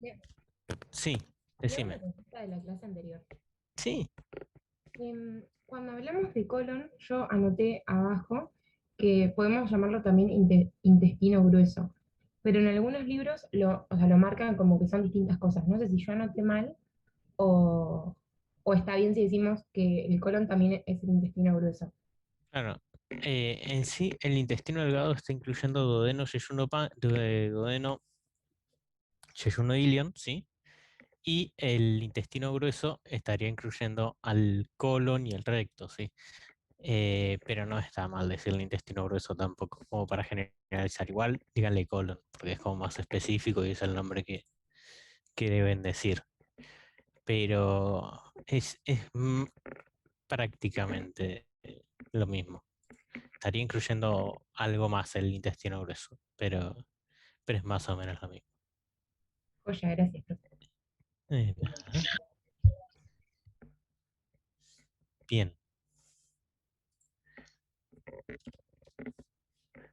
Bien, Sí, tenía una decime. consulta de la clase anterior. Sí, Cuando hablamos de colon, yo anoté abajo que podemos llamarlo también intestino grueso, pero en algunos libros o sea, lo marcan como que son distintas cosas. No sé si yo anoté mal o, o está bien si decimos que el colon también es el intestino grueso. claro. En sí, el intestino delgado está incluyendo duodeno, yeyuno, duodeno, yeyuno, ilion, ¿sí? Y el intestino grueso estaría incluyendo al colon y el recto, ¿sí? Pero no está mal decirle intestino grueso tampoco, como para generalizar. Igual, díganle colon, porque es como más específico y es el nombre que deben decir. Pero es prácticamente lo mismo. Estaría incluyendo algo más el intestino grueso, pero es más o menos lo mismo. Joya, gracias, profe. Ajá. Bien,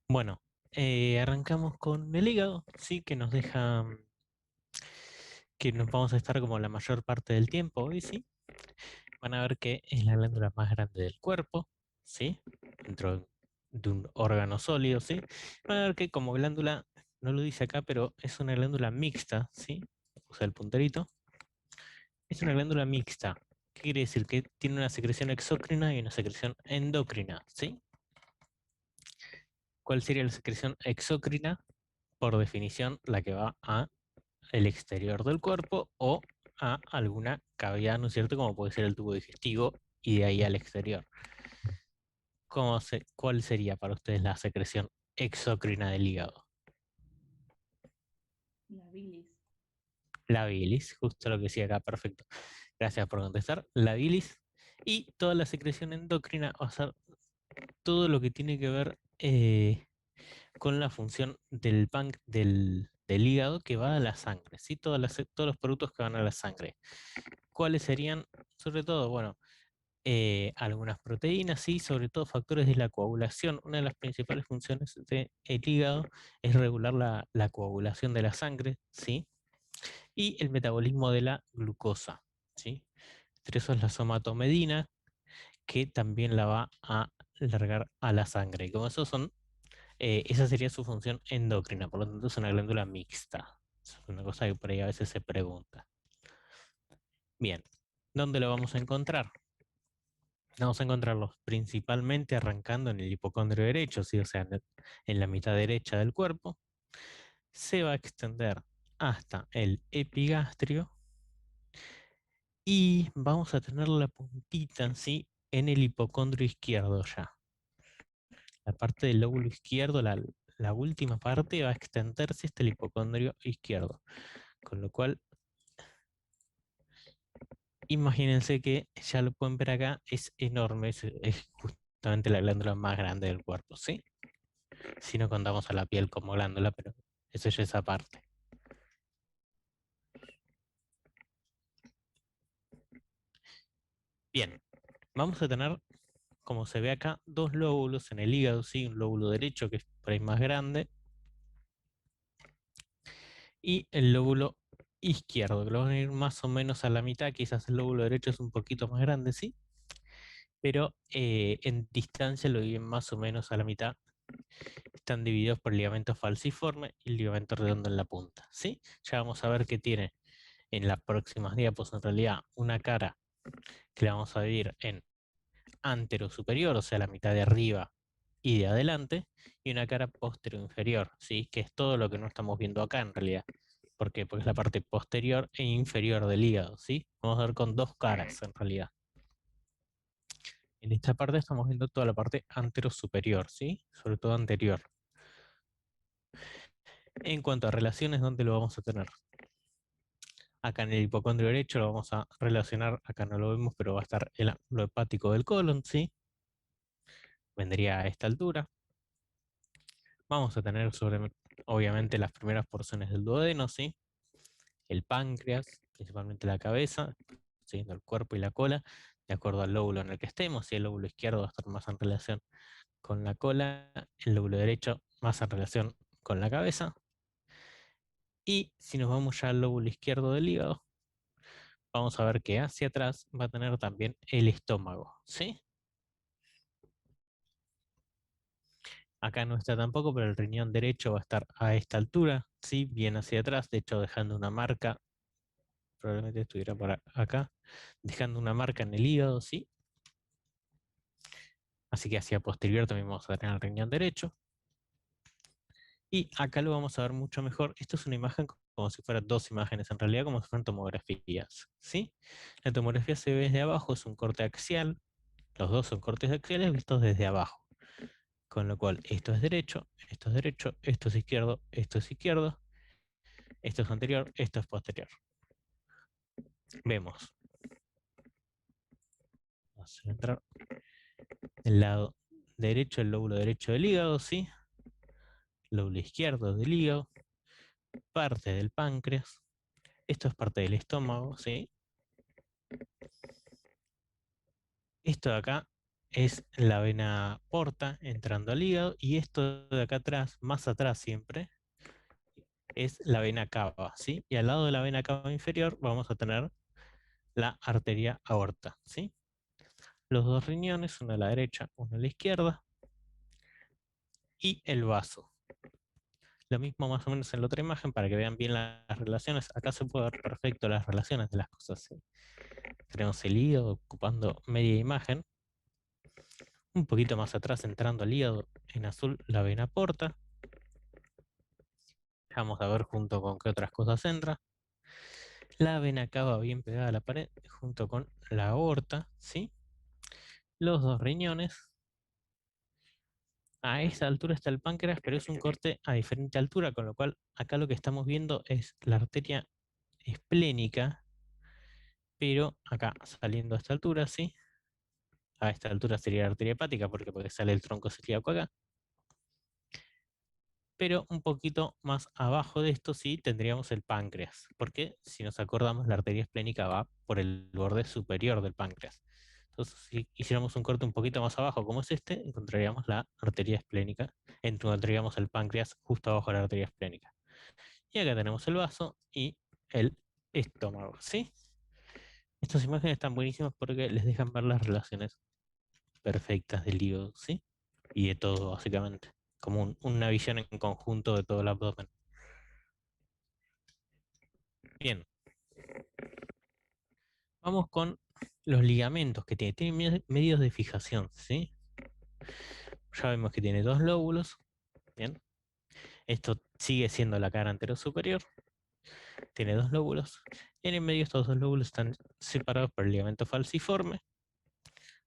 bueno, arrancamos con el hígado, sí, que nos deja, que nos vamos a estar como la mayor parte del tiempo hoy, sí. Van a ver que es la glándula más grande del cuerpo, sí, dentro de un órgano sólido, sí. Van a ver que como glándula, no lo dice acá, pero es una glándula mixta, sí. O sea, el punterito. Es una glándula mixta. ¿Qué quiere decir? Que tiene una secreción exócrina y una secreción endocrina, ¿sí? ¿Cuál sería la secreción exócrina? Por definición, la que va a el exterior del cuerpo o a alguna cavidad, ¿no es cierto? Como puede ser el tubo digestivo y de ahí al exterior. ¿Cuál sería para ustedes la secreción exócrina del hígado? La bilis. La bilis, justo lo que decía acá, perfecto. Gracias por contestar. La bilis y toda la secreción endocrina va a ser todo lo que tiene que ver con la función del hígado que va a la sangre, ¿sí? Todos los productos que van a la sangre. ¿Cuáles serían? Sobre todo, bueno, algunas proteínas, sí, sobre todo factores de la coagulación. Una de las principales funciones del hígado es regular la coagulación de la sangre, ¿sí? Y el metabolismo de la glucosa, ¿sí? Entre eso es la somatomedina, que también la va a largar a la sangre. Y como eso son esa sería su función endocrina, por lo tanto es una glándula mixta. Es una cosa que por ahí a veces se pregunta. Bien, ¿dónde lo vamos a encontrar? Vamos a encontrarlos principalmente arrancando en el hipocondrio derecho, ¿sí? O sea, en la mitad derecha del cuerpo. Se va a extender hasta el epigastrio y vamos a tener la puntita, ¿sí? En el hipocondrio izquierdo ya. La parte del lóbulo izquierdo, la última parte va a extenderse hasta el hipocondrio izquierdo. Con lo cual, imagínense que ya lo pueden ver acá, es enorme, es justamente la glándula más grande del cuerpo, ¿sí? Si no contamos a la piel como glándula, pero eso ya es esa parte. Bien, vamos a tener, como se ve acá, dos lóbulos en el hígado, ¿sí? Un lóbulo derecho que es por ahí más grande y el lóbulo izquierdo, que lo van a ir más o menos a la mitad, quizás el lóbulo derecho es un poquito más grande, ¿sí? Pero en distancia lo dividen más o menos a la mitad. Están divididos por el ligamento falciforme y el ligamento redondo en la punta, ¿sí? Ya vamos a ver que tiene en las próximas diapos en realidad una cara que la vamos a dividir en antero superior, o sea, la mitad de arriba y de adelante, y una cara postero inferior, ¿sí? Que es todo lo que no estamos viendo acá en realidad. ¿Por qué? Porque es la parte posterior e inferior del hígado, ¿sí? Vamos a ver con dos caras en realidad. En esta parte estamos viendo toda la parte antero superior, ¿sí? Sobre todo anterior. En cuanto a relaciones, ¿dónde lo vamos a tener? Acá en el hipocondrio derecho lo vamos a relacionar, acá no lo vemos, pero va a estar el ángulo hepático del colon, ¿sí? Vendría a esta altura. Vamos a tener obviamente, las primeras porciones del duodeno, ¿sí? El páncreas, principalmente la cabeza, siguiendo el cuerpo y la cola, de acuerdo al lóbulo en el que estemos. Si el lóbulo izquierdo va a estar más en relación con la cola, el lóbulo derecho más en relación con la cabeza. Y si nos vamos ya al lóbulo izquierdo del hígado, vamos a ver que hacia atrás va a tener también el estómago, ¿sí? Acá no está tampoco, pero el riñón derecho va a estar a esta altura, ¿sí? Bien hacia atrás, de hecho dejando una marca, probablemente estuviera por acá, dejando una marca en el hígado, ¿sí? Así que hacia posterior también vamos a tener el riñón derecho. Y acá lo vamos a ver mucho mejor. Esto es una imagen como si fueran dos imágenes, en realidad como si fueran tomografías, ¿sí? La tomografía se ve desde abajo, es un corte axial. Los dos son cortes axiales vistos desde abajo. Con lo cual, esto es derecho, esto es derecho, esto es izquierdo, esto es anterior, esto es posterior. Vemos. Vamos a entrar el lado derecho, el lóbulo derecho del hígado, ¿sí? Lóbulo izquierdo del hígado, parte del páncreas. Esto es parte del estómago, ¿sí? Esto de acá es la vena porta entrando al hígado y esto de acá atrás, más atrás siempre, es la vena cava, ¿sí? Y al lado de la vena cava inferior vamos a tener la arteria aorta, ¿sí? Los dos riñones, uno a la derecha, uno a la izquierda, y el vaso. Lo mismo más o menos en la otra imagen para que vean bien las relaciones. Acá se puede ver perfecto las relaciones de las cosas, ¿sí? Tenemos el hígado ocupando media imagen. Un poquito más atrás, entrando al hígado, en azul, la vena porta. Vamos a ver junto con qué otras cosas entra. La vena cava bien pegada a la pared, junto con la aorta, ¿sí? Los dos riñones. A esta altura está el páncreas, pero es un corte a diferente altura, con lo cual acá lo que estamos viendo es la arteria esplénica, pero acá saliendo a esta altura, ¿sí? A esta altura sería la arteria hepática, porque sale el tronco celíaco acá. Pero un poquito más abajo de esto sí tendríamos el páncreas, porque si nos acordamos la arteria esplénica va por el borde superior del páncreas. Entonces, si hiciéramos un corte un poquito más abajo como es este, encontraríamos la arteria esplénica, encontraríamos el páncreas justo abajo de la arteria esplénica. Y acá tenemos el vaso y el estómago, ¿sí? Estas imágenes están buenísimas porque les dejan ver las relaciones perfectas del hígado, ¿sí? Y de todo, básicamente. Como una visión en conjunto de todo el abdomen. Bien, vamos con los ligamentos que tiene. Tiene medios de fijación, ¿sí? Ya vemos que tiene dos lóbulos. Bien. Esto sigue siendo la cara anterosuperior. Tiene dos lóbulos. En el medio estos dos lóbulos están separados por el ligamento falciforme.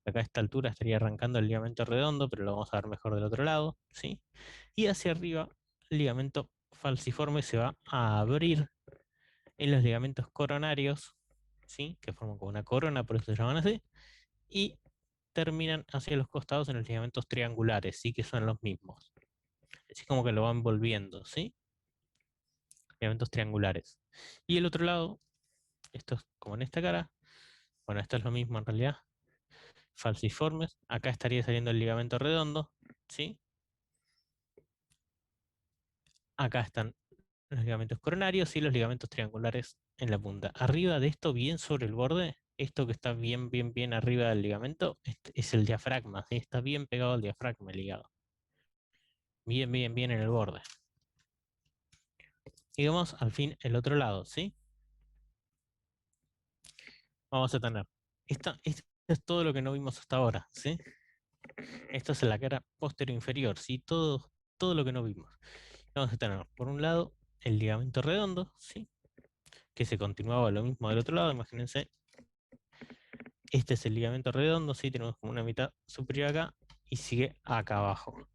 Acá a esta altura estaría arrancando el ligamento redondo, pero lo vamos a ver mejor del otro lado, ¿sí? Y hacia arriba, el ligamento falciforme se va a abrir en los ligamentos coronarios, ¿sí? Que forman como una corona, por eso se llaman así, y terminan hacia los costados en los ligamentos triangulares, ¿sí? Que son los mismos. Así como que lo van volviendo, ¿sí? Ligamentos triangulares. Y el otro lado, esto es como en esta cara, bueno, esto es lo mismo en realidad, falciformes, acá estaría saliendo el ligamento redondo, ¿sí? Acá están los ligamentos coronarios y los ligamentos triangulares en la punta. Arriba de esto, bien sobre el borde, esto que está bien arriba del ligamento, es el diafragma, ¿sí? Está bien pegado al diafragma el hígado. Bien en el borde. Y vamos al fin el otro lado, ¿sí? Vamos a tener. Esto es todo lo que no vimos hasta ahora, ¿sí? Esto es la cara posterior inferior, ¿sí? Todo lo que no vimos. Vamos a tener, por un lado, el ligamento redondo, ¿sí? Que se continuaba lo mismo del otro lado, imagínense. Este es el ligamento redondo, ¿sí? Tenemos como una mitad superior acá y sigue acá abajo.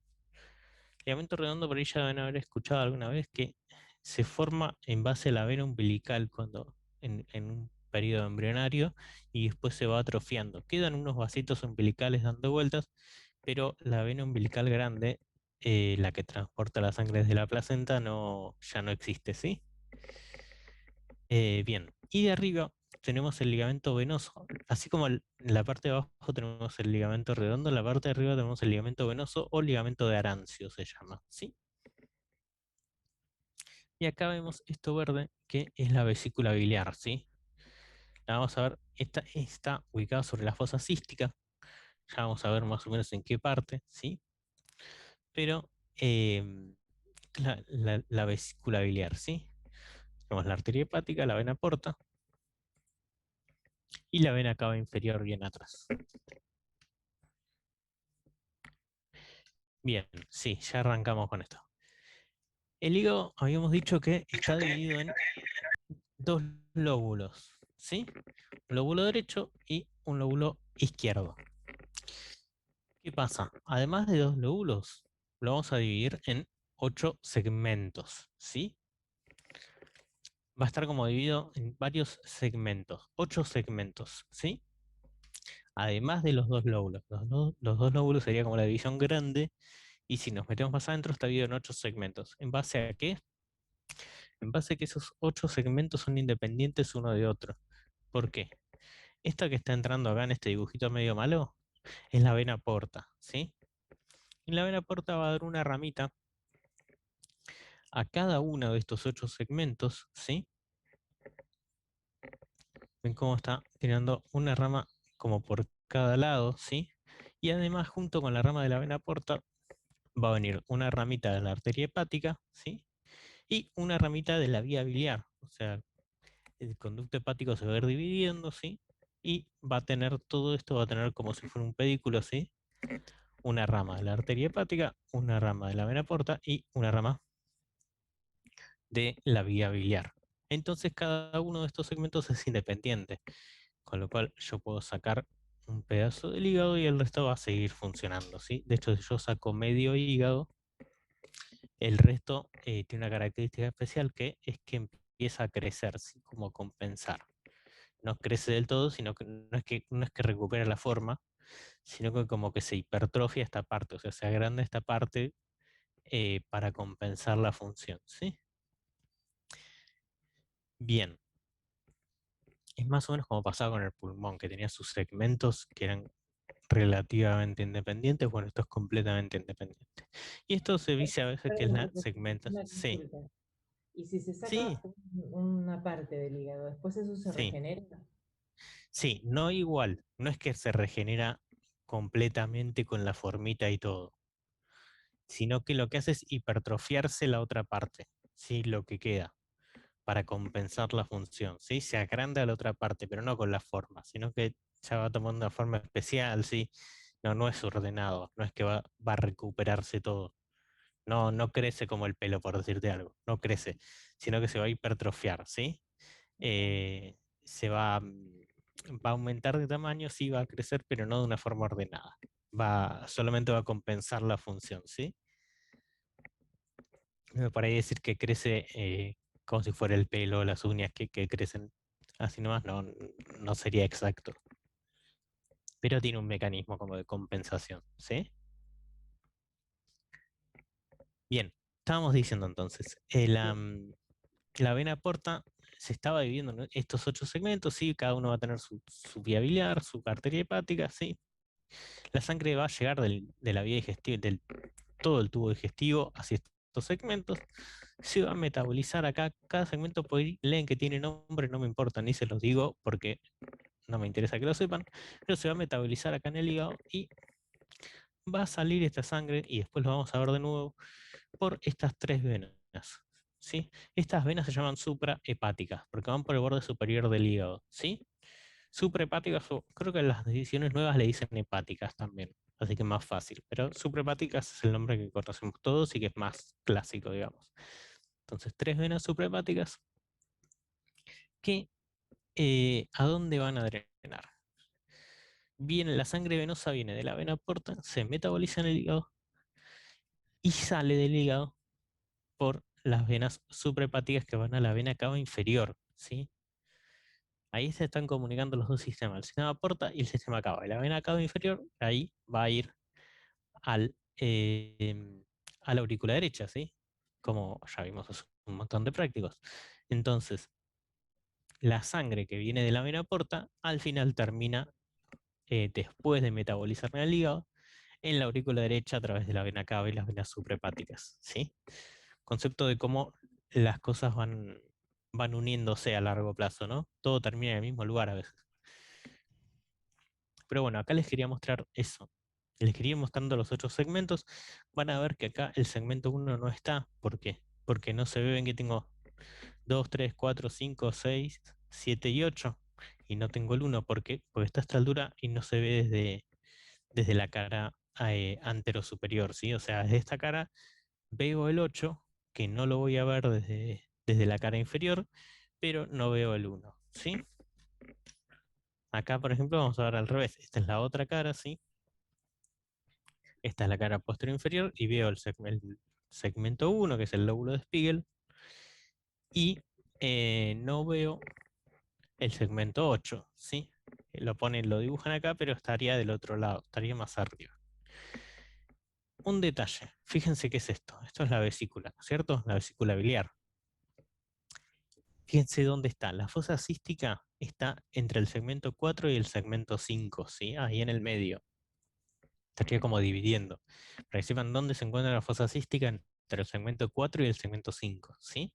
Ligamento redondo, por ahí ya deben haber escuchado alguna vez que se forma en base a la vena umbilical cuando en un periodo embrionario y después se va atrofiando. Quedan unos vasitos umbilicales dando vueltas, pero la vena umbilical grande, la que transporta la sangre desde la placenta, no, ya no existe, ¿sí? Bien, y de arriba tenemos el ligamento venoso. Así como en la parte de abajo tenemos el ligamento redondo, en la parte de arriba tenemos el ligamento venoso o ligamento de Arancio se llama, ¿sí? Y acá vemos esto verde, que es la vesícula biliar, ¿sí? La vamos a ver, esta está ubicada sobre la fosa cística, ya vamos a ver más o menos en qué parte, ¿sí? Pero la vesícula biliar, ¿sí? Tenemos la arteria hepática, la vena porta y la vena cava inferior bien atrás. Bien, sí, ya arrancamos con esto. El hígado habíamos dicho que está dividido en dos lóbulos, ¿sí? Un lóbulo derecho y un lóbulo izquierdo. ¿Qué pasa? Además de dos lóbulos, lo vamos a dividir en 8 segmentos, ¿sí? Va a estar como dividido en varios segmentos, 8 segmentos, ¿sí? Además de los dos lóbulos. Los dos lóbulos sería como la división grande, y si nos metemos más adentro está dividido en 8 segmentos. ¿En base a qué? En base a que esos 8 segmentos son independientes uno de otro. ¿Por qué? Esta que está entrando acá en este dibujito medio malo es la vena porta, ¿sí? Y la vena porta va a dar una ramita a cada uno de estos 8 segmentos, ¿sí? Ven cómo está tirando una rama como por cada lado, ¿sí? Y además, junto con la rama de la vena porta, va a venir una ramita de la arteria hepática, ¿sí? Y una ramita de la vía biliar. O sea, el conducto hepático se va a ir dividiendo, ¿sí? Y va a tener todo esto, va a tener como si fuera un pedículo, ¿sí? Una rama de la arteria hepática, una rama de la vena porta y una rama de la vía biliar. Entonces cada uno de estos segmentos es independiente, con lo cual yo puedo sacar un pedazo del hígado y el resto va a seguir funcionando, ¿sí? De hecho, si yo saco medio hígado, el resto tiene una característica especial que es que empieza a crecer, ¿sí? Como a compensar. No crece del todo, sino que no es que recupera la forma, sino que como que se hipertrofia esta parte, o sea, se agranda esta parte para compensar la función, ¿sí? Bien, es más o menos como pasaba con el pulmón, que tenía sus segmentos que eran relativamente independientes. Bueno, esto es completamente independiente. Y esto se dice a veces que es Perdón, la profesor, segmenta. una Sí, consulta. ¿Y si se sí, saca una parte del hígado, después eso se sí, regenera? sí, no igual. No es que se regenera completamente con la formita y todo, sino que lo que hace es hipertrofiarse la otra parte, ¿sí? Lo que queda, para compensar la función, ¿sí? Se agranda la otra parte, pero no con la forma, sino que ya va tomando una forma especial, ¿sí? No, no es ordenado, no es que va a recuperarse todo. No, no crece como el pelo, por decirte algo, no crece, sino que se va a hipertrofiar, ¿sí? Claro. Se va a aumentar de tamaño, sí va a crecer, pero no de una forma ordenada. Solamente va a compensar la función, ¿sí? Por ahí decir que crece como si fuera el pelo, las uñas que crecen así nomás, no, no sería exacto. Pero tiene un mecanismo como de compensación, ¿sí? Bien, estábamos diciendo entonces, la vena porta se estaba dividiendo en estos 8 segmentos, ¿sí? Cada uno va a tener su vía biliar, su arteria hepática, ¿sí? La sangre va a llegar de la vía digestiva, del todo el tubo digestivo hacia estos segmentos. Se va a metabolizar acá. Cada segmento leen que tiene nombre, no me importa, ni se los digo porque no me interesa que lo sepan, pero se va a metabolizar acá en el hígado y va a salir esta sangre, y después lo vamos a ver de nuevo, por estas tres venas. ¿Sí? Estas venas se llaman suprahepáticas porque van por el borde superior del hígado. ¿Sí? Suprahepáticas, o creo que las ediciones nuevas le dicen hepáticas también, así que es más fácil. Pero suprahepáticas es el nombre que conocemos todos y que es más clásico, digamos. Entonces, tres venas suprahepáticas que ¿a dónde van a drenar? Viene, la sangre venosa viene de la vena porta, se metaboliza en el hígado y sale del hígado por las venas suprahepáticas que van a la vena cava inferior, ¿sí? Ahí se están comunicando los dos sistemas, el sistema porta y el sistema cava. Y la vena cava inferior, ahí va a ir al, a la aurícula derecha, ¿sí? Como ya vimos hace un montón de prácticos. Entonces, la sangre que viene de la vena porta al final termina, después de metabolizar en el hígado, en la aurícula derecha a través de la vena cava y las venas suprahepáticas, ¿sí? Concepto de cómo las cosas van uniéndose a largo plazo, ¿no? Todo termina en el mismo lugar a veces. Pero bueno, acá les quería mostrar eso. Les quería ir mostrando los otros segmentos. Van a ver que acá el segmento 1 no está. ¿Por qué? Porque no se ve, ven que tengo 2, 3, 4, 5, 6, 7 y 8. Y no tengo el 1. ¿Por qué? Porque está a esta altura y no se ve desde la cara antero-superior, ¿sí? O sea, desde esta cara veo el 8, que no lo voy a ver desde la cara inferior, pero no veo el 1, ¿sí? Acá, por ejemplo, vamos a ver al revés. Esta es la otra cara, ¿sí? Esta es la cara posterior inferior y veo el segmento 1, que es el lóbulo de Spiegel, y no veo el segmento 8, ¿sí? Lo dibujan acá, pero estaría del otro lado, estaría más arriba. Un detalle, fíjense qué es esto. Esto es la vesícula, ¿no es cierto? La vesícula biliar. Fíjense dónde está. La fosa cística está entre el segmento 4 y el segmento 5, ¿sí? Ahí en el medio. Estaría como dividiendo. Para que sepan dónde se encuentra la fosa cística entre el segmento 4 y el segmento 5, ¿sí?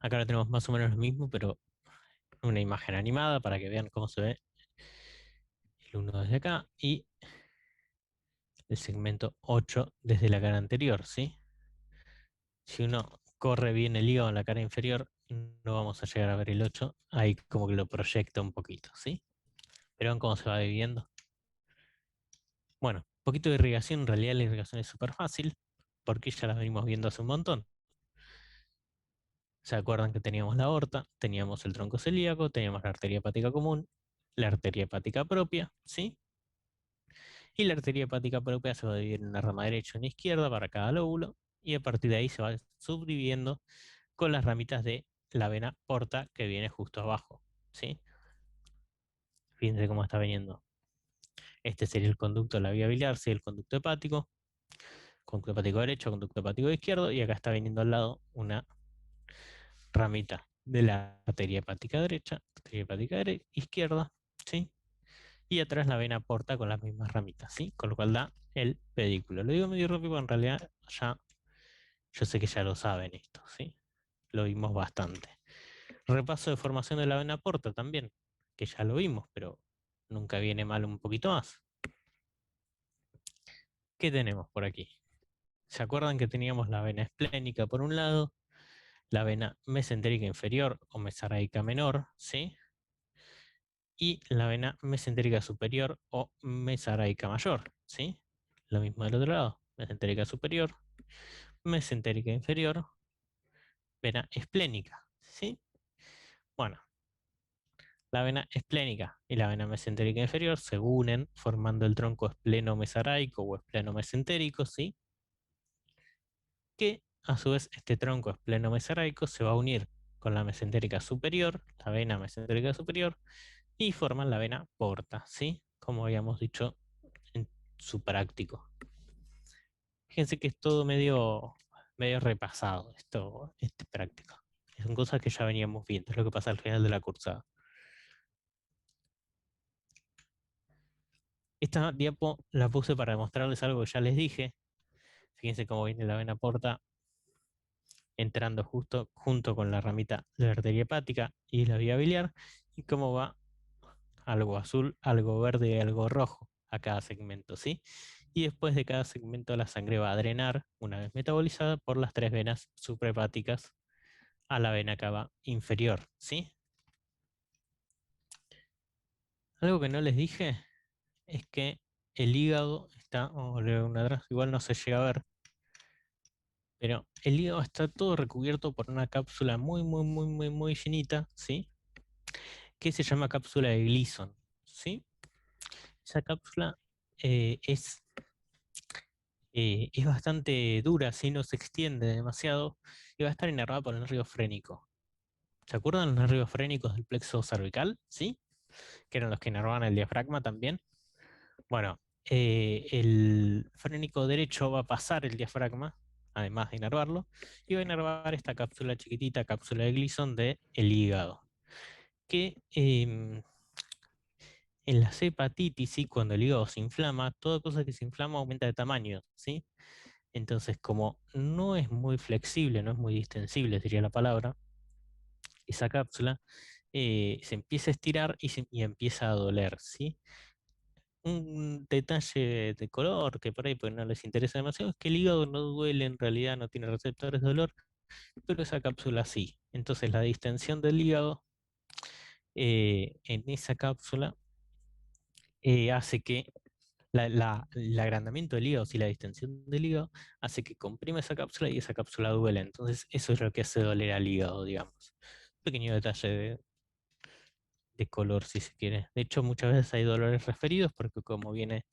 Acá lo tenemos más o menos lo mismo, pero una imagen animada para que vean cómo se ve el 1 desde acá y el segmento 8 desde la cara anterior, ¿sí? Si uno corre bien el hígado en la cara inferior, no vamos a llegar a ver el 8, ahí como que lo proyecta un poquito, ¿sí? Pero ven cómo se va dividiendo. Bueno, un poquito de irrigación, en realidad la irrigación es súper fácil, porque ya la venimos viendo hace un montón. ¿Se acuerdan que teníamos la aorta, teníamos el tronco celíaco, teníamos la arteria hepática común, la arteria hepática propia, ¿sí? Y la arteria hepática propia se va a dividir en una rama derecha y una izquierda para cada lóbulo, y a partir de ahí se va subdividiendo con las ramitas de la vena porta que viene justo abajo, ¿sí? Fíjense cómo está viniendo. Este sería el conducto de la vía biliar, sería el conducto hepático derecho, conducto hepático izquierdo, y acá está viniendo al lado una ramita de la arteria hepática derecha, arteria hepática izquierda, ¿sí? Y atrás la vena porta con las mismas ramitas, ¿sí? Con lo cual da el pedículo. Lo digo medio rápido, en realidad ya, yo sé que ya lo saben esto, ¿sí? Lo vimos bastante. Repaso de formación de la vena porta también, que ya lo vimos, pero nunca viene mal un poquito más. ¿Qué tenemos por aquí? ¿Se acuerdan que teníamos la vena esplénica por un lado, la vena mesentérica inferior o mesaraica menor, ¿sí? Y la vena mesentérica superior o mesaraica mayor, ¿sí? Lo mismo del otro lado, mesentérica superior, mesentérica inferior, vena esplénica, ¿sí? Bueno, la vena esplénica y la vena mesentérica inferior se unen formando el tronco espleno-mesaraico o espleno-mesentérico, ¿sí? Que a su vez este tronco espleno-mesaraico se va a unir con la mesentérica superior, la vena mesentérica superior, y forman la vena porta, ¿sí? Como habíamos dicho en su práctico. Fíjense que es todo medio repasado, este práctico. Son cosas que ya veníamos viendo, es lo que pasa al final de la cursada. Esta diapo la puse para demostrarles algo que ya les dije. Fíjense cómo viene la vena porta entrando justo junto con la ramita de la arteria hepática y la vía biliar, y cómo va algo azul, algo verde y algo rojo a cada segmento, ¿sí? Y después de cada segmento la sangre va a drenar, una vez metabolizada, por las tres venas suprahepáticas a la vena cava inferior, ¿sí? Algo que no les dije es que el hígado está, vamos a volver una atrás, igual no se llega a ver, pero el hígado está todo recubierto por una cápsula muy finita, ¿sí? Que se llama cápsula de Gleason, ¿sí? Esa cápsula es bastante dura, ¿sí? No se extiende demasiado y va a estar inervada por el nervio frénico. ¿Se acuerdan los nervios frénicos del plexo cervical? ¿Sí? Que eran los que inervaban el diafragma también. Bueno, el frénico derecho va a pasar el diafragma, además de inervarlo, y va a inervar esta cápsula chiquitita, cápsula de Gleason del hígado. Que en las hepatitis, ¿sí? Cuando el hígado se inflama, toda cosa que se inflama aumenta de tamaño, ¿sí? Entonces, como no es muy flexible, no es muy distensible, sería la palabra, esa cápsula se empieza a estirar y empieza a doler, ¿sí? Un detalle de color que por ahí pues, no les interesa demasiado es que el hígado no duele, en realidad no tiene receptores de dolor, pero esa cápsula sí. Entonces la distensión del hígado en esa cápsula hace que el agrandamiento del hígado, si la distensión del hígado, hace que comprima esa cápsula y esa cápsula duele. Entonces eso es lo que hace doler al hígado, digamos. Pequeño detalle de color, si se quiere. De hecho, muchas veces hay dolores referidos porque como viene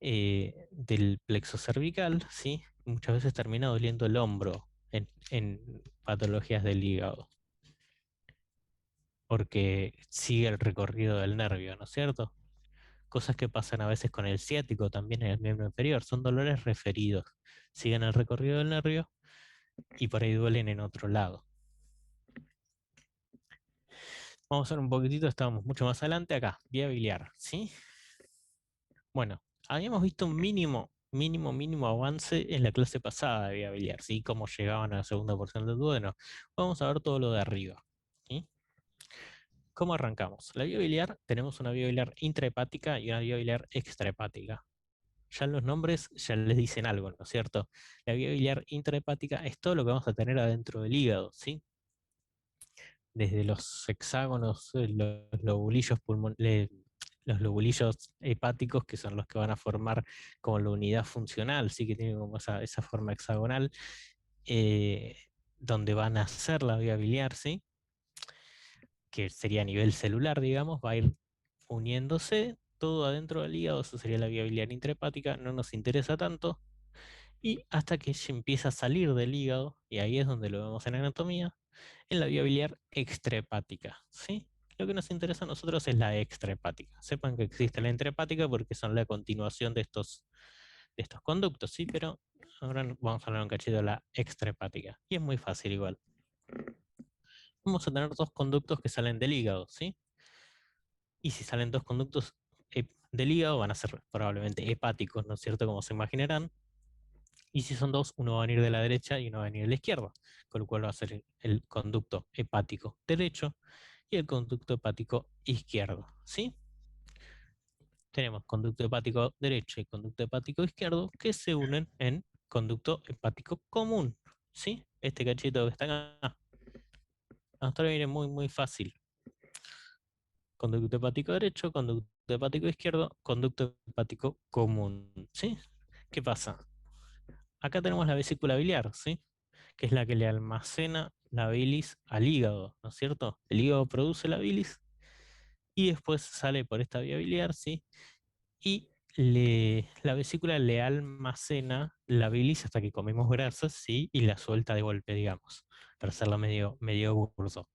del plexo cervical, ¿sí? Muchas veces termina doliendo el hombro en patologías del hígado, porque sigue el recorrido del nervio, ¿no es cierto? Cosas que pasan a veces con el ciático también en el miembro inferior, son dolores referidos, siguen el recorrido del nervio y por ahí duelen en otro lado. Vamos a ver un poquitito, estábamos mucho más adelante acá, vía biliar, ¿sí? Bueno, habíamos visto un mínimo avance en la clase pasada de vía biliar, ¿sí? Cómo llegaban a la segunda porción del duodeno. Vamos a ver todo lo de arriba, ¿sí? ¿Cómo arrancamos? La vía biliar, tenemos una vía biliar intrahepática y una vía biliar extrahepática. Ya los nombres ya les dicen algo, ¿no es cierto? La vía biliar intrahepática es todo lo que vamos a tener adentro del hígado, ¿sí? Desde los hexágonos, los lobulillos hepáticos, que son los que van a formar como la unidad funcional, sí que tienen como esa forma hexagonal, eh, donde van a hacer la vía biliar, ¿sí? Que sería a nivel celular, digamos, va a ir uniéndose todo adentro del hígado, eso sería la vía biliar intrahepática, no nos interesa tanto, y hasta que se empieza a salir del hígado, y ahí es donde lo vemos en anatomía, en la vía biliar extrahepática, ¿sí? Lo que nos interesa a nosotros es la extrahepática. Sepan que existe la intrahepática porque son la continuación de estos conductos, ¿sí? Pero ahora vamos a hablar un cachito de la extrahepática. Y es muy fácil igual. Vamos a tener dos conductos que salen del hígado, ¿sí? Y si salen dos conductos del hígado van a ser probablemente hepáticos, ¿no es cierto? Como se imaginarán. Y si son dos, uno va a venir de la derecha y uno va a venir de la izquierda, con lo cual va a ser el conducto hepático derecho y el conducto hepático izquierdo, ¿sí? Tenemos conducto hepático derecho y conducto hepático izquierdo que se unen en conducto hepático común, ¿sí? Este cachito que está acá. Hasta ahora viene muy fácil. Conducto hepático derecho, conducto hepático izquierdo, conducto hepático común, ¿sí? ¿Qué pasa? Acá tenemos la vesícula biliar, ¿sí? Que es la que le almacena la bilis al hígado, ¿no es cierto? El hígado produce la bilis y después sale por esta vía biliar, ¿sí? Y la vesícula le almacena la bilis hasta que comemos grasas, ¿sí? Y la suelta de golpe, digamos, para hacerla medio burdo.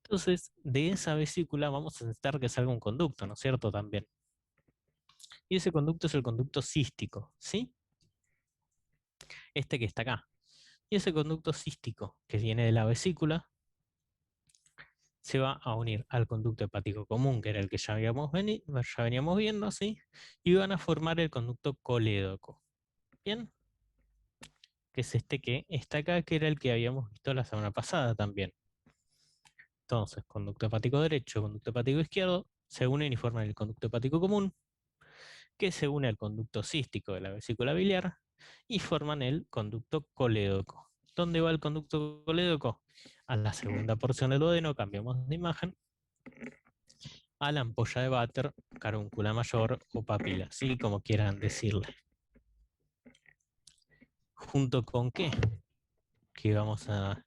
Entonces, de esa vesícula vamos a necesitar que salga un conducto, ¿no es cierto? También. Y ese conducto es el conducto cístico, ¿sí? Este que está acá. Y ese conducto cístico que viene de la vesícula se va a unir al conducto hepático común, que era el que ya veníamos viendo, ¿sí? Y van a formar el conducto colédoco. ¿Bien? Que es este que está acá, que era el que habíamos visto la semana pasada también. Entonces, conducto hepático derecho, conducto hepático izquierdo, se unen y forman el conducto hepático común, que se une al conducto cístico de la vesícula biliar y forman el conducto colédoco. ¿Dónde va el conducto colédoco? A la segunda porción del duodeno, cambiamos de imagen, a la ampolla de Vater, carúncula mayor o papila, así como quieran decirle. ¿Junto con qué?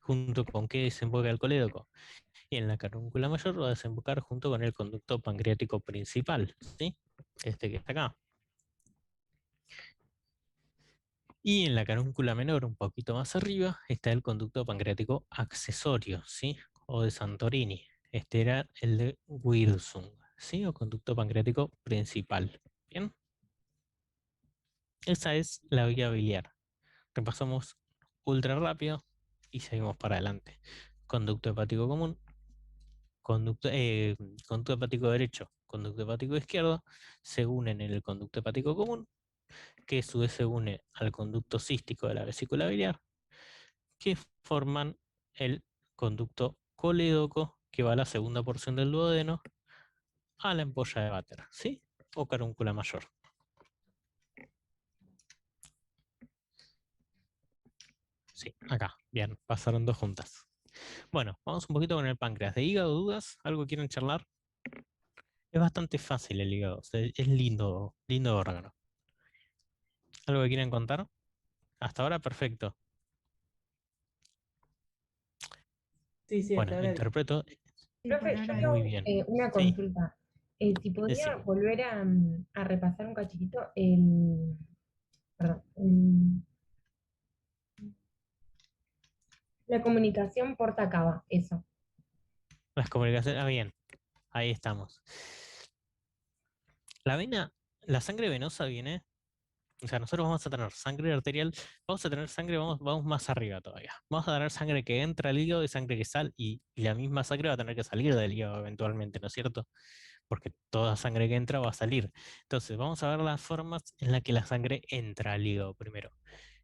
¿Junto con qué desemboca el colédoco? Y en la carúncula mayor va a desembocar junto con el conducto pancreático principal, ¿sí? Este que está acá. Y en la carúncula menor, un poquito más arriba, está el conducto pancreático accesorio, ¿sí? O de Santorini. Este era el de Wirsung, ¿sí? O conducto pancreático principal. ¿Bien? Esa es la vía biliar. Repasamos ultra rápido y seguimos para adelante. Conducto hepático común, conducto hepático derecho, conducto hepático izquierdo, se unen en el conducto hepático común, que a su vez se une al conducto cístico de la vesícula biliar, que forman el conducto colédoco, que va a la segunda porción del duodeno, a la ampolla de Vater, ¿sí? O carúncula mayor. Sí, acá, bien, pasaron dos juntas. Bueno, vamos un poquito con el páncreas. ¿De hígado dudas? ¿Algo quieren charlar? Es bastante fácil el hígado, o sea, es lindo, lindo órgano. ¿Algo que quieran contar? Hasta ahora, perfecto. Sí, sí, hasta Bueno, ahora bien. interpreto Sí, por Profe, yo ahora muy bien. tengo bien. una Sí, consulta. Si podría decime. volver a repasar un cachitito perdón, la comunicación porta-cava, eso. Las comunicaciones, bien, ahí estamos. La vena, la sangre venosa viene, o sea, nosotros vamos a tener sangre arterial, vamos a tener sangre, vamos más arriba todavía. Vamos a tener sangre que entra al hígado y sangre que sale, y la misma sangre va a tener que salir del hígado eventualmente, ¿no es cierto? Porque toda sangre que entra va a salir. Entonces, vamos a ver las formas en las que la sangre entra al hígado primero.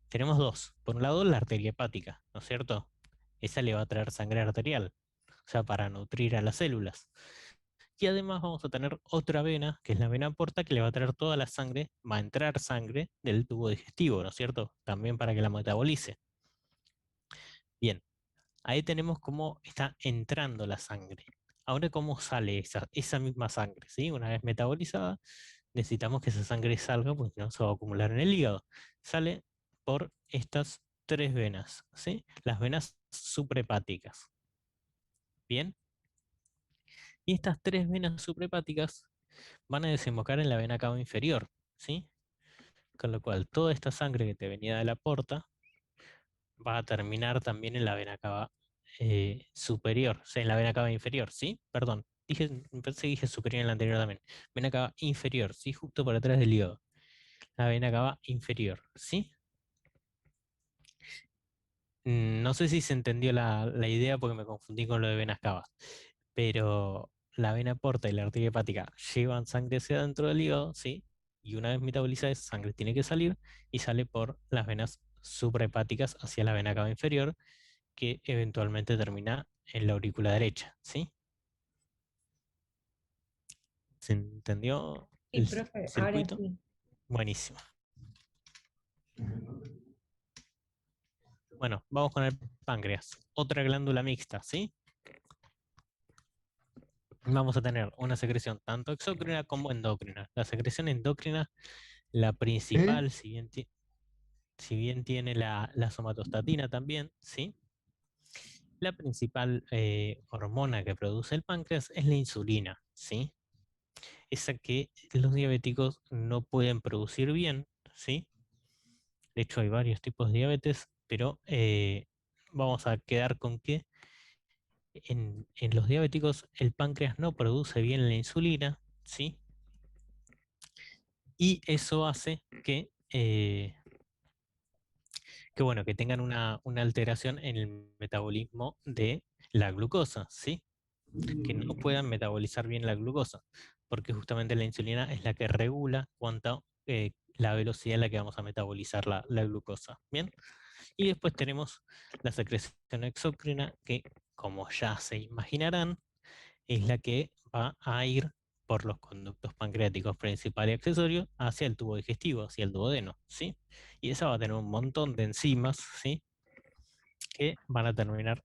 Tenemos dos. Por un lado, la arteria hepática, ¿no es cierto? Esa le va a traer sangre arterial, o sea, para nutrir a las células. Y además vamos a tener otra vena, que es la vena porta, que le va a traer toda la sangre, va a entrar sangre del tubo digestivo, ¿no es cierto? También para que la metabolice. Bien, ahí tenemos cómo está entrando la sangre. Ahora, ¿cómo sale esa misma sangre? ¿Sí? Una vez metabolizada, necesitamos que esa sangre salga, porque si no se va a acumular en el hígado. Sale por estas tres venas, ¿sí? Las venas suprahepáticas. Bien, y estas tres venas suprahepáticas van a desembocar en la vena cava inferior, ¿sí? Con lo cual, toda esta sangre que te venía de la porta va a terminar también en la vena cava superior, o sea, en la vena cava inferior, ¿sí? Perdón, pensé que dije superior en la anterior también. Vena cava inferior, ¿sí? Justo por atrás del hígado. La vena cava inferior, ¿sí? No sé si se entendió la idea porque me confundí con lo de venas cavas, pero la vena porta y la arteria hepática llevan sangre hacia dentro del hígado, ¿sí? Y una vez metabolizada esa sangre tiene que salir y sale por las venas suprahepáticas hacia la vena cava inferior, que eventualmente termina en la aurícula derecha, ¿sí? ¿Se entendió Sí, el profe, ahora circuito? sí. Buenísimo. Bueno, vamos con el páncreas, otra glándula mixta, ¿sí? Vamos a tener una secreción tanto exócrina como endocrina. La secreción endocrina, la principal, si bien tiene la somatostatina también, ¿sí? La principal hormona que produce el páncreas es la insulina, ¿sí? Esa que los diabéticos no pueden producir bien, ¿sí? De hecho, hay varios tipos de diabetes, pero vamos a quedar con que en los diabéticos el páncreas no produce bien la insulina, ¿sí? Y eso hace bueno, que tengan una alteración en el metabolismo de la glucosa, ¿sí? Que no puedan metabolizar bien la glucosa, porque justamente la insulina es la que regula la velocidad en la que vamos a metabolizar la glucosa, ¿bien? Y después tenemos la secreción exócrina, que como ya se imaginarán, es la que va a ir por los conductos pancreáticos principal y accesorio hacia el tubo digestivo, hacia el duodeno, ¿sí? Y esa va a tener un montón de enzimas, ¿sí? Que van a terminar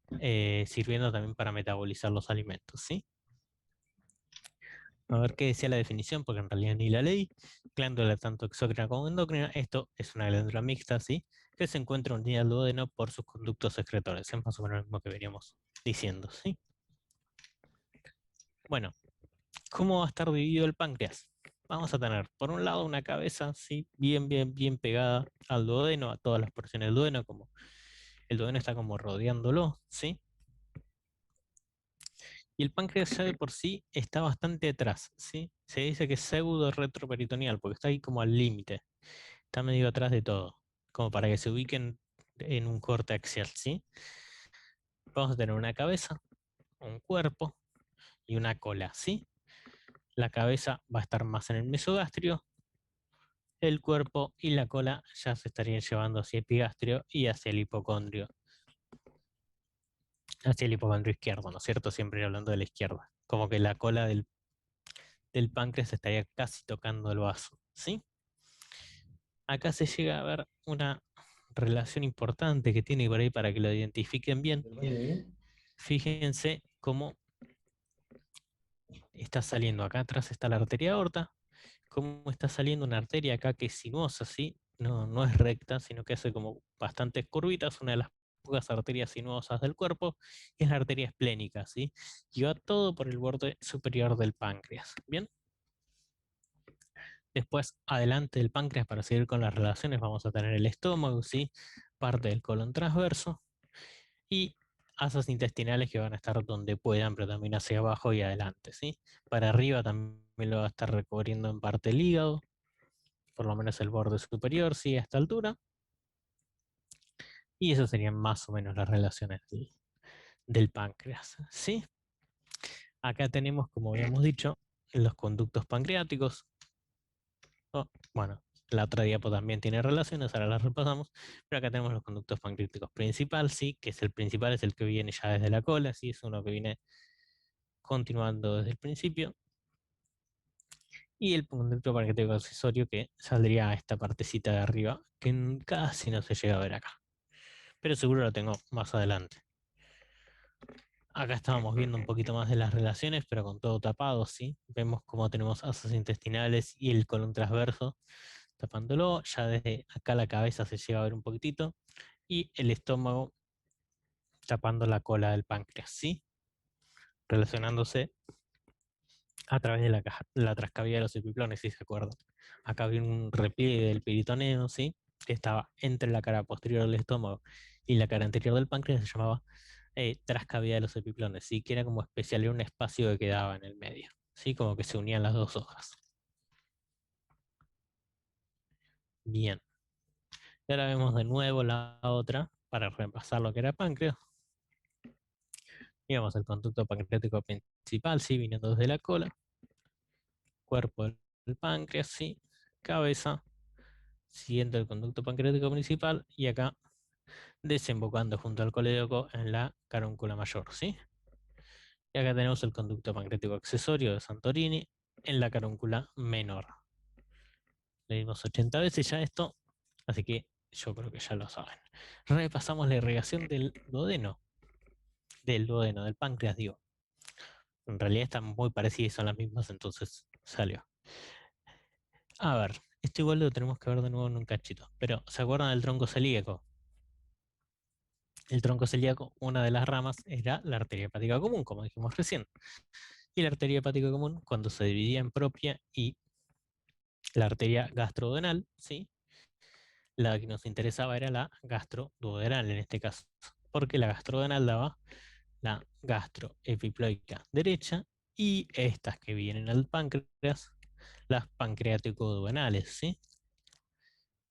sirviendo también para metabolizar los alimentos, ¿sí? A ver qué decía la definición, porque en realidad ni la ley. Glándula tanto exócrina como endocrina. Esto es una glándula mixta, ¿sí? Que se encuentra unida al duodeno por sus conductos secretores. Es más o menos lo mismo que veníamos diciendo, ¿sí? Bueno, ¿cómo va a estar dividido el páncreas? Vamos a tener, por un lado, una cabeza, ¿sí? Bien, bien, bien pegada al duodeno, a todas las porciones del duodeno, como el duodeno está como rodeándolo, ¿sí? Y el páncreas ya de por sí está bastante atrás, ¿sí? Se dice que es pseudo retroperitoneal, porque está ahí como al límite, está medio atrás de todo, como para que se ubiquen en un corte axial, ¿sí? Vamos a tener una cabeza, un cuerpo y una cola, ¿sí? La cabeza va a estar más en el mesogastrio, el cuerpo y la cola ya se estarían llevando hacia el epigastrio y hacia el hipocondrio. Hacia el hipocondrio izquierdo, ¿no es cierto? Siempre hablando de la izquierda. Como que la cola del páncreas estaría casi tocando el vaso, ¿sí? Acá se llega a ver una relación importante que tiene por ahí para que lo identifiquen bien. Fíjense cómo está saliendo acá atrás está la arteria aorta, cómo está saliendo una arteria acá que es sinuosa, ¿sí? No es recta, sino que hace como bastantes curvitas, una de las pocas arterias sinuosas del cuerpo, es la arteria esplénica, ¿sí? Y va todo por el borde superior del páncreas, ¿bien? Después, adelante del páncreas, para seguir con las relaciones, vamos a tener el estómago, ¿sí? Parte del colon transverso y asas intestinales que van a estar donde puedan, pero también hacia abajo y adelante, ¿sí? Para arriba también lo va a estar recubriendo en parte el hígado, por lo menos el borde superior, ¿sí? A esta altura. Y esas serían más o menos las relaciones del páncreas, ¿sí? Acá tenemos, como habíamos dicho, los conductos pancreáticos. Bueno, la otra diapo también tiene relaciones, ahora las repasamos, pero acá tenemos los conductos pancreáticos principal, sí, que es el principal, es el que viene ya desde la cola, sí, es uno que viene continuando desde el principio. Y el conducto pancreático accesorio que saldría a esta partecita de arriba, que casi no se llega a ver acá. Pero seguro lo tengo más adelante. Acá estábamos viendo un poquito más de las relaciones, pero con todo tapado, ¿sí? Vemos cómo tenemos asas intestinales y el colon transverso tapándolo. Ya desde acá la cabeza se llega a ver un poquitito. Y el estómago tapando la cola del páncreas, ¿sí? Relacionándose a través de la trascavidad de los epiplones, si se acuerdan. Acá había un repliegue del peritoneo, ¿sí? Que estaba entre la cara posterior del estómago y la cara anterior del páncreas, se llamaba trascavidad de los epiplones, ¿sí? Que era como especial, era un espacio que quedaba en el medio, ¿sí? Como que se unían las dos hojas. Bien. Y ahora vemos de nuevo la otra para repasar lo que era páncreas. Y vamos al conducto pancreático principal, ¿sí? Viniendo desde la cola. Cuerpo del páncreas, ¿sí? Cabeza, siguiendo el conducto pancreático principal y acá desembocando junto al colédoco en la carúncula mayor, ¿sí? Y acá tenemos el conducto pancreático accesorio de Santorini en la carúncula menor. Le dimos 80 veces ya esto, así que yo creo que ya lo saben. Repasamos la irrigación del duodeno, del páncreas, digo. En realidad están muy parecidas, son las mismas, entonces salió. A ver, esto igual lo tenemos que ver de nuevo en un cachito, pero ¿se acuerdan del tronco celíaco? El tronco celíaco, una de las ramas era la arteria hepática común, como dijimos recién. Y la arteria hepática común, cuando se dividía en propia y la arteria gastroduodenal, ¿sí? La que nos interesaba era la gastroduodenal en este caso, porque la gastroduodenal daba la gastroepiploica derecha y estas que vienen al páncreas, las pancreático-duodenales, ¿sí?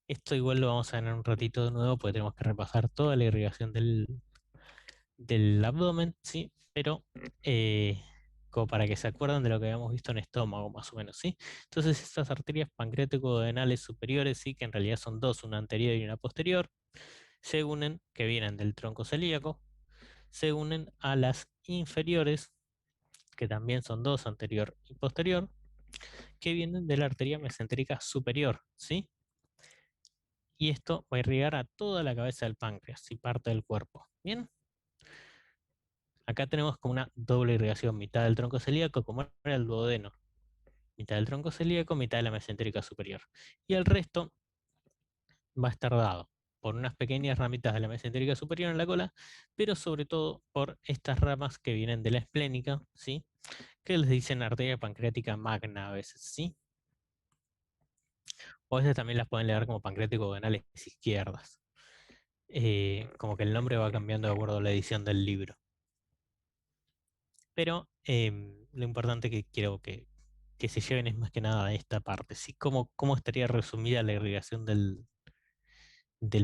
Esto igual lo vamos a ver en un ratito de nuevo, porque tenemos que repasar toda la irrigación del abdomen, ¿sí? Pero como para que se acuerden de lo que habíamos visto en estómago, más o menos, ¿sí? Entonces estas arterias pancreático-duodenales superiores, ¿sí? Que en realidad son dos, una anterior y una posterior, se unen, que vienen del tronco celíaco, se unen a las inferiores, que también son dos, anterior y posterior, que vienen de la arteria mesentérica superior, ¿sí? Y esto va a irrigar a toda la cabeza del páncreas y parte del cuerpo. ¿Bien? Acá tenemos como una doble irrigación, mitad del tronco celíaco, como era el duodeno. Mitad del tronco celíaco, mitad de la mesentérica superior. Y el resto va a estar dado por unas pequeñas ramitas de la mesentérica superior en la cola, pero sobre todo por estas ramas que vienen de la esplénica, ¿sí? Que les dicen arteria pancreática magna a veces, ¿sí? O a veces también las pueden leer como pancreático duodenales izquierdas. Como que el nombre va cambiando de acuerdo a la edición del libro. Pero lo importante que quiero que se lleven es más que nada esta parte. ¿Sí? ¿Cómo estaría resumida la irrigación del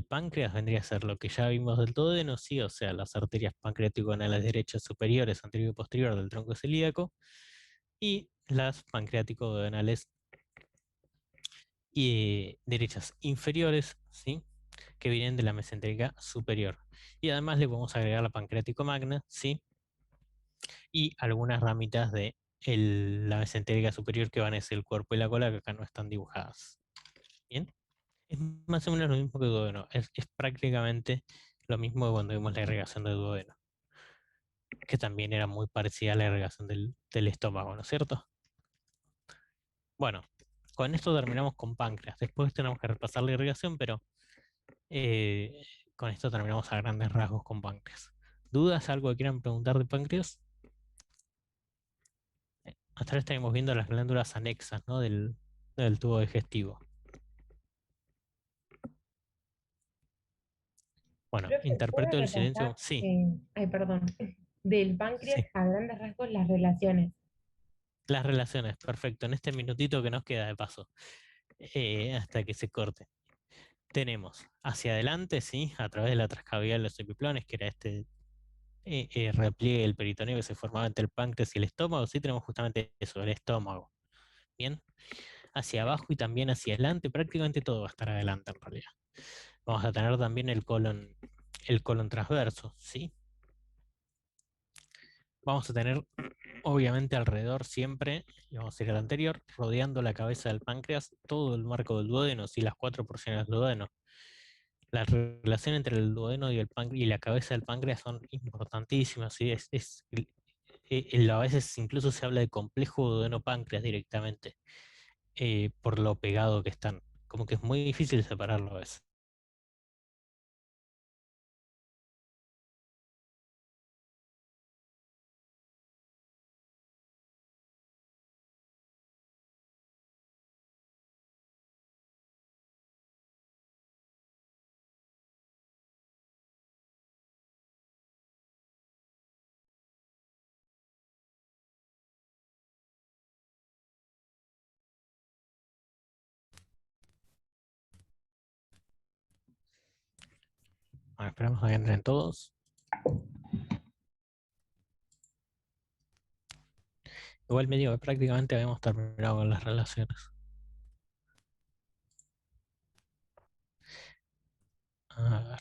páncreas? Vendría a ser lo que ya vimos del duodeno, sí, o sea, las arterias pancreático-anales derechas superiores, anterior y posterior del tronco celíaco, y las pancreático-duodenales y derechas inferiores, ¿sí? Que vienen de la mesentérica superior. Y además le podemos agregar la pancreático magna, ¿sí? Y algunas ramitas de la mesentérica superior que van a ser el cuerpo y la cola, que acá no están dibujadas. Bien, es más o menos lo mismo que duodeno. Es prácticamente lo mismo que cuando vimos la irrigación de duodeno, que también era muy parecida a la irrigación del estómago, ¿no es cierto? Bueno, con esto terminamos con páncreas. Después tenemos que repasar la irrigación, pero eh, con esto terminamos a grandes rasgos con páncreas. ¿Dudas? ¿Algo que quieran preguntar de páncreas? Hasta ahora estaremos viendo las glándulas anexas, ¿no? Del tubo digestivo. Bueno, Profe, ¿puede interpreto el silencio. repasar, Sí, ay, perdón, del páncreas sí. a grandes rasgos las relaciones? Las relaciones, perfecto. En este minutito que nos queda de paso, hasta que se corte. Tenemos hacia adelante, sí, a través de la trascavidad de los epiplones, que era este repliegue del peritoneo que se formaba entre el páncreas y el estómago, sí tenemos justamente eso, el estómago. Bien, hacia abajo y también hacia adelante, prácticamente todo va a estar adelante en realidad. Vamos a tener también el colon transverso, ¿sí? Vamos a tener, obviamente, alrededor siempre, y vamos a ir al anterior, rodeando la cabeza del páncreas, todo el marco del duodeno, ¿sí? Las cuatro porciones del duodeno. La relación entre el duodeno y, y la cabeza del páncreas son importantísimas, ¿sí? A veces incluso se habla de complejo duodeno-páncreas directamente, por lo pegado que están. Como que es muy difícil separarlo a veces. Bueno, esperamos a que entren todos. Igual me digo que prácticamente habíamos terminado con las relaciones. A ver.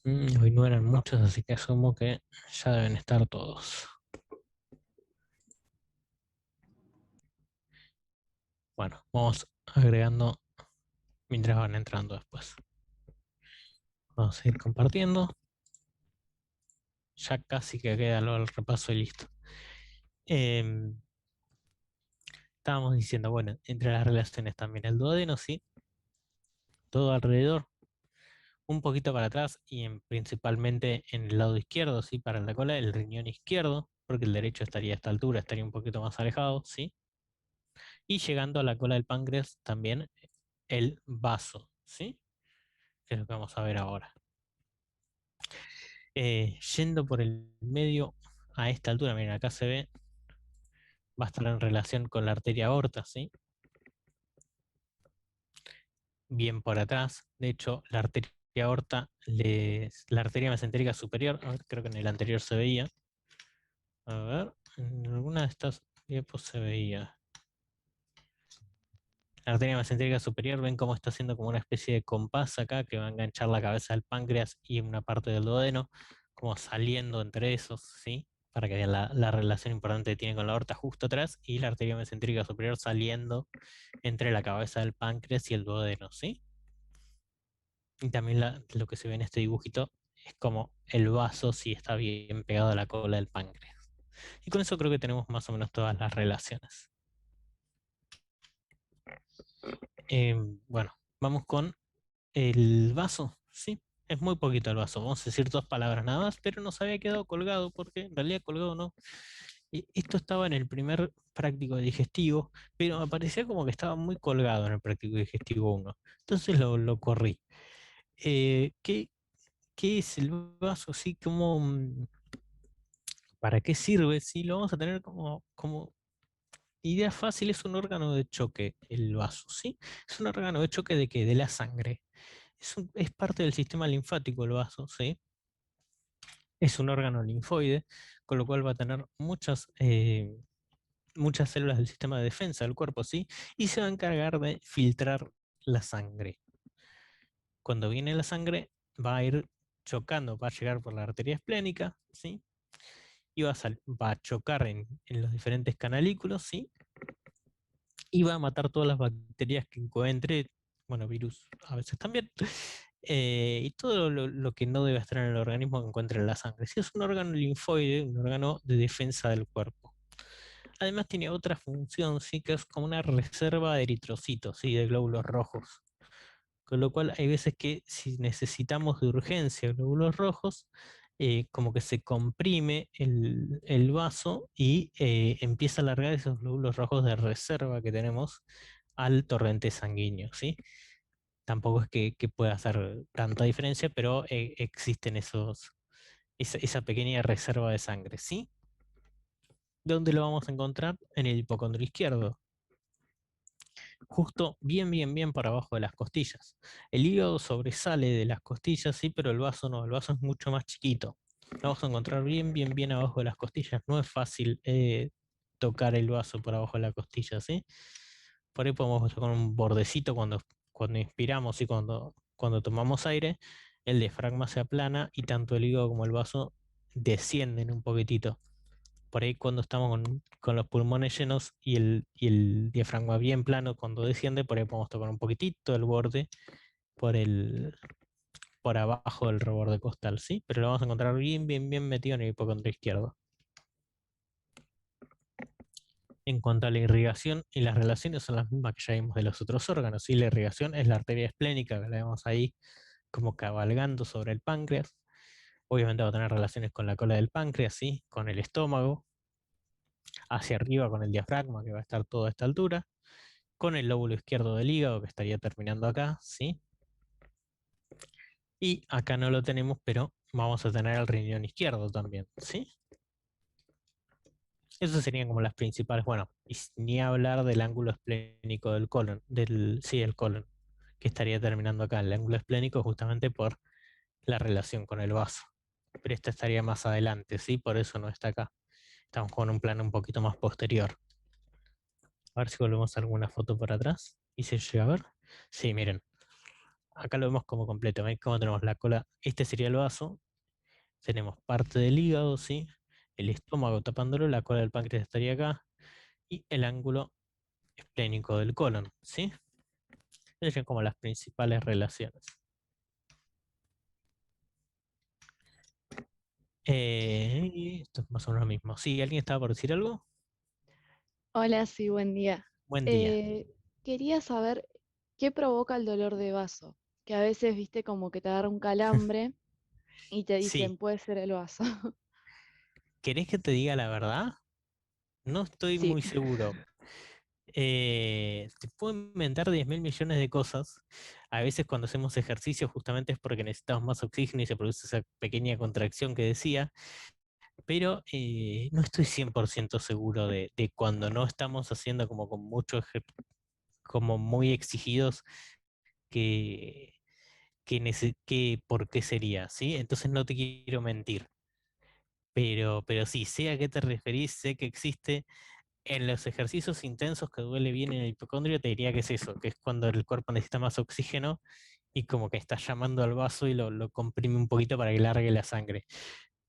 Hoy no eran muchos, así que asumo que ya deben estar todos. Bueno, vamos agregando mientras van entrando después. Vamos a ir compartiendo. Ya casi que queda el repaso y listo. Em, Estábamos diciendo, bueno, entre las relaciones también el duodeno, sí, todo alrededor, un poquito para atrás y principalmente en el lado izquierdo, sí, para la cola, el riñón izquierdo, porque el derecho estaría a esta altura, estaría un poquito más alejado, sí. Y llegando a la cola del páncreas también el vaso, sí, que es lo que vamos a ver ahora. Yendo por el medio a esta altura, miren, acá se ve, va a estar en relación con la arteria aorta, ¿sí? Bien por atrás. De hecho, la arteria aorta, la arteria mesentérica superior, a ver, creo que en el anterior se veía. A ver, en alguna de estas diapos se veía. La arteria mesentérica superior, ven cómo está haciendo como una especie de compás acá que va a enganchar la cabeza del páncreas y una parte del duodeno, como saliendo entre esos, ¿sí? Para que vean la relación importante que tiene con la aorta justo atrás y la arteria mesentérica superior saliendo entre la cabeza del páncreas y el duodeno, ¿sí? Y también lo que se ve en este dibujito es como el vaso si está bien pegado a la cola del páncreas. Y con eso creo que tenemos más o menos todas las relaciones. Bueno, vamos con el vaso. Sí, es muy poquito el vaso. Vamos a decir dos palabras nada más, pero nos había quedado colgado porque en realidad colgado no. Esto estaba en el primer práctico digestivo, pero me parecía como que estaba muy colgado en el práctico digestivo uno. Entonces lo corrí. ¿Qué, qué es el vaso? Sí, como, ¿para qué sirve? Sí, lo vamos a tener como idea fácil, es un órgano de choque, el vaso, ¿sí? Es un órgano de choque de qué? De la sangre. Es parte del sistema linfático el vaso, ¿sí? Es un órgano linfoide, con lo cual va a tener muchas células del sistema de defensa del cuerpo, ¿sí? Y se va a encargar de filtrar la sangre. Cuando viene la sangre, va a ir chocando, va a llegar por la arteria esplénica, ¿sí? Y va a chocar en los diferentes canalículos, ¿sí? Y va a matar todas las bacterias que encuentre, bueno, virus a veces también, y todo lo que no debe estar en el organismo que encuentre en la sangre. Si es un órgano linfoide, un órgano de defensa del cuerpo. Además tiene otra función, sí, que es como una reserva de eritrocitos, sí, de glóbulos rojos. Con lo cual hay veces que si necesitamos de urgencia glóbulos rojos, como que se comprime el vaso y empieza a alargar esos glóbulos rojos de reserva que tenemos al torrente sanguíneo, ¿sí? Tampoco es que pueda hacer tanta diferencia, pero existen esa pequeña reserva de sangre, ¿sí? ¿Dónde lo vamos a encontrar? En el hipocondrio izquierdo, justo bien por abajo de las costillas. El hígado sobresale de las costillas, sí, pero el vaso no, el vaso es mucho más chiquito. Lo vamos a encontrar bien abajo de las costillas. No es fácil tocar el vaso por abajo de la costilla, ¿sí? Por ahí podemos tocar un bordecito cuando inspiramos y cuando tomamos aire, el diafragma se aplana y tanto el hígado como el vaso descienden un poquitito. Por ahí cuando estamos con los pulmones llenos y el diafragma bien plano, cuando desciende, por ahí podemos tocar un poquitito el borde por por abajo del reborde costal, ¿sí? Pero lo vamos a encontrar bien metido en el hipocondrio izquierdo. En cuanto a la irrigación y las relaciones son las mismas que ya vimos de los otros órganos, ¿sí? La irrigación es la arteria esplénica, que la vemos ahí como cabalgando sobre el páncreas. Obviamente va a tener relaciones con la cola del páncreas, ¿sí? Con el estómago, hacia arriba con el diafragma, que va a estar todo a esta altura, con el lóbulo izquierdo del hígado, que estaría terminando acá, ¿sí? Y acá no lo tenemos, pero vamos a tener el riñón izquierdo también, ¿sí? Esas serían como las principales, bueno, y ni hablar del ángulo esplénico del colon, sí, el colon, que estaría terminando acá. El ángulo esplénico justamente por la relación con el vaso. Pero esta estaría más adelante, ¿sí? Por eso no está acá. Estamos con un plano un poquito más posterior. A ver si volvemos a alguna foto por atrás. ¿Y se llega a ver? Sí, miren. Acá lo vemos como completo. ¿Ven cómo tenemos la cola? Este sería el vaso. Tenemos parte del hígado, ¿sí? El estómago tapándolo, la cola del páncreas estaría acá. Y el ángulo esplénico del colon, ¿sí? Esas son como las principales relaciones. Y esto es más o menos lo mismo. ¿Sí? ¿Alguien estaba por decir algo? Hola, sí, buen día. Buen día. Eh, Quería saber qué provoca el dolor de vaso, que a veces, viste, como que te agarra un calambre y te Sí. dicen, puede ser el vaso. ¿Querés que te diga la verdad? No estoy Sí, muy seguro. Te puedo inventar 10.000 millones de cosas. A veces cuando hacemos ejercicio justamente es porque necesitamos más oxígeno y se produce esa pequeña contracción que decía, pero no estoy 100% seguro de cuando no estamos haciendo como con como muy exigidos que, que por qué sería, ¿sí? Entonces no te quiero mentir, pero sí, sé a qué te referís, sé que existe. En los ejercicios intensos que duele bien en el hipocondrio, te diría que es eso, que es cuando el cuerpo necesita más oxígeno y como que está llamando al vaso y lo comprime un poquito para que largue la sangre.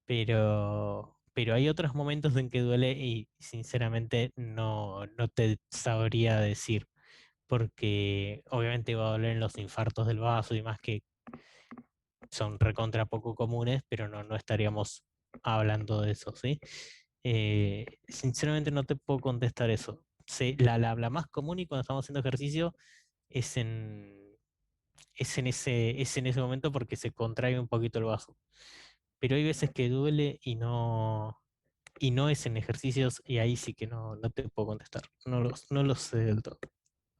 Pero hay otros momentos en que duele y sinceramente no te sabría decir, porque obviamente va a doler en los infartos del vaso y más que son recontra poco comunes, pero no estaríamos hablando de eso, ¿sí? Sinceramente no te puedo contestar eso. Sí, la más común y cuando estamos haciendo ejercicio es es en ese momento porque se contrae un poquito el vaso. Pero hay veces que duele y no es en ejercicios y ahí sí que no te puedo contestar. No lo sé del todo.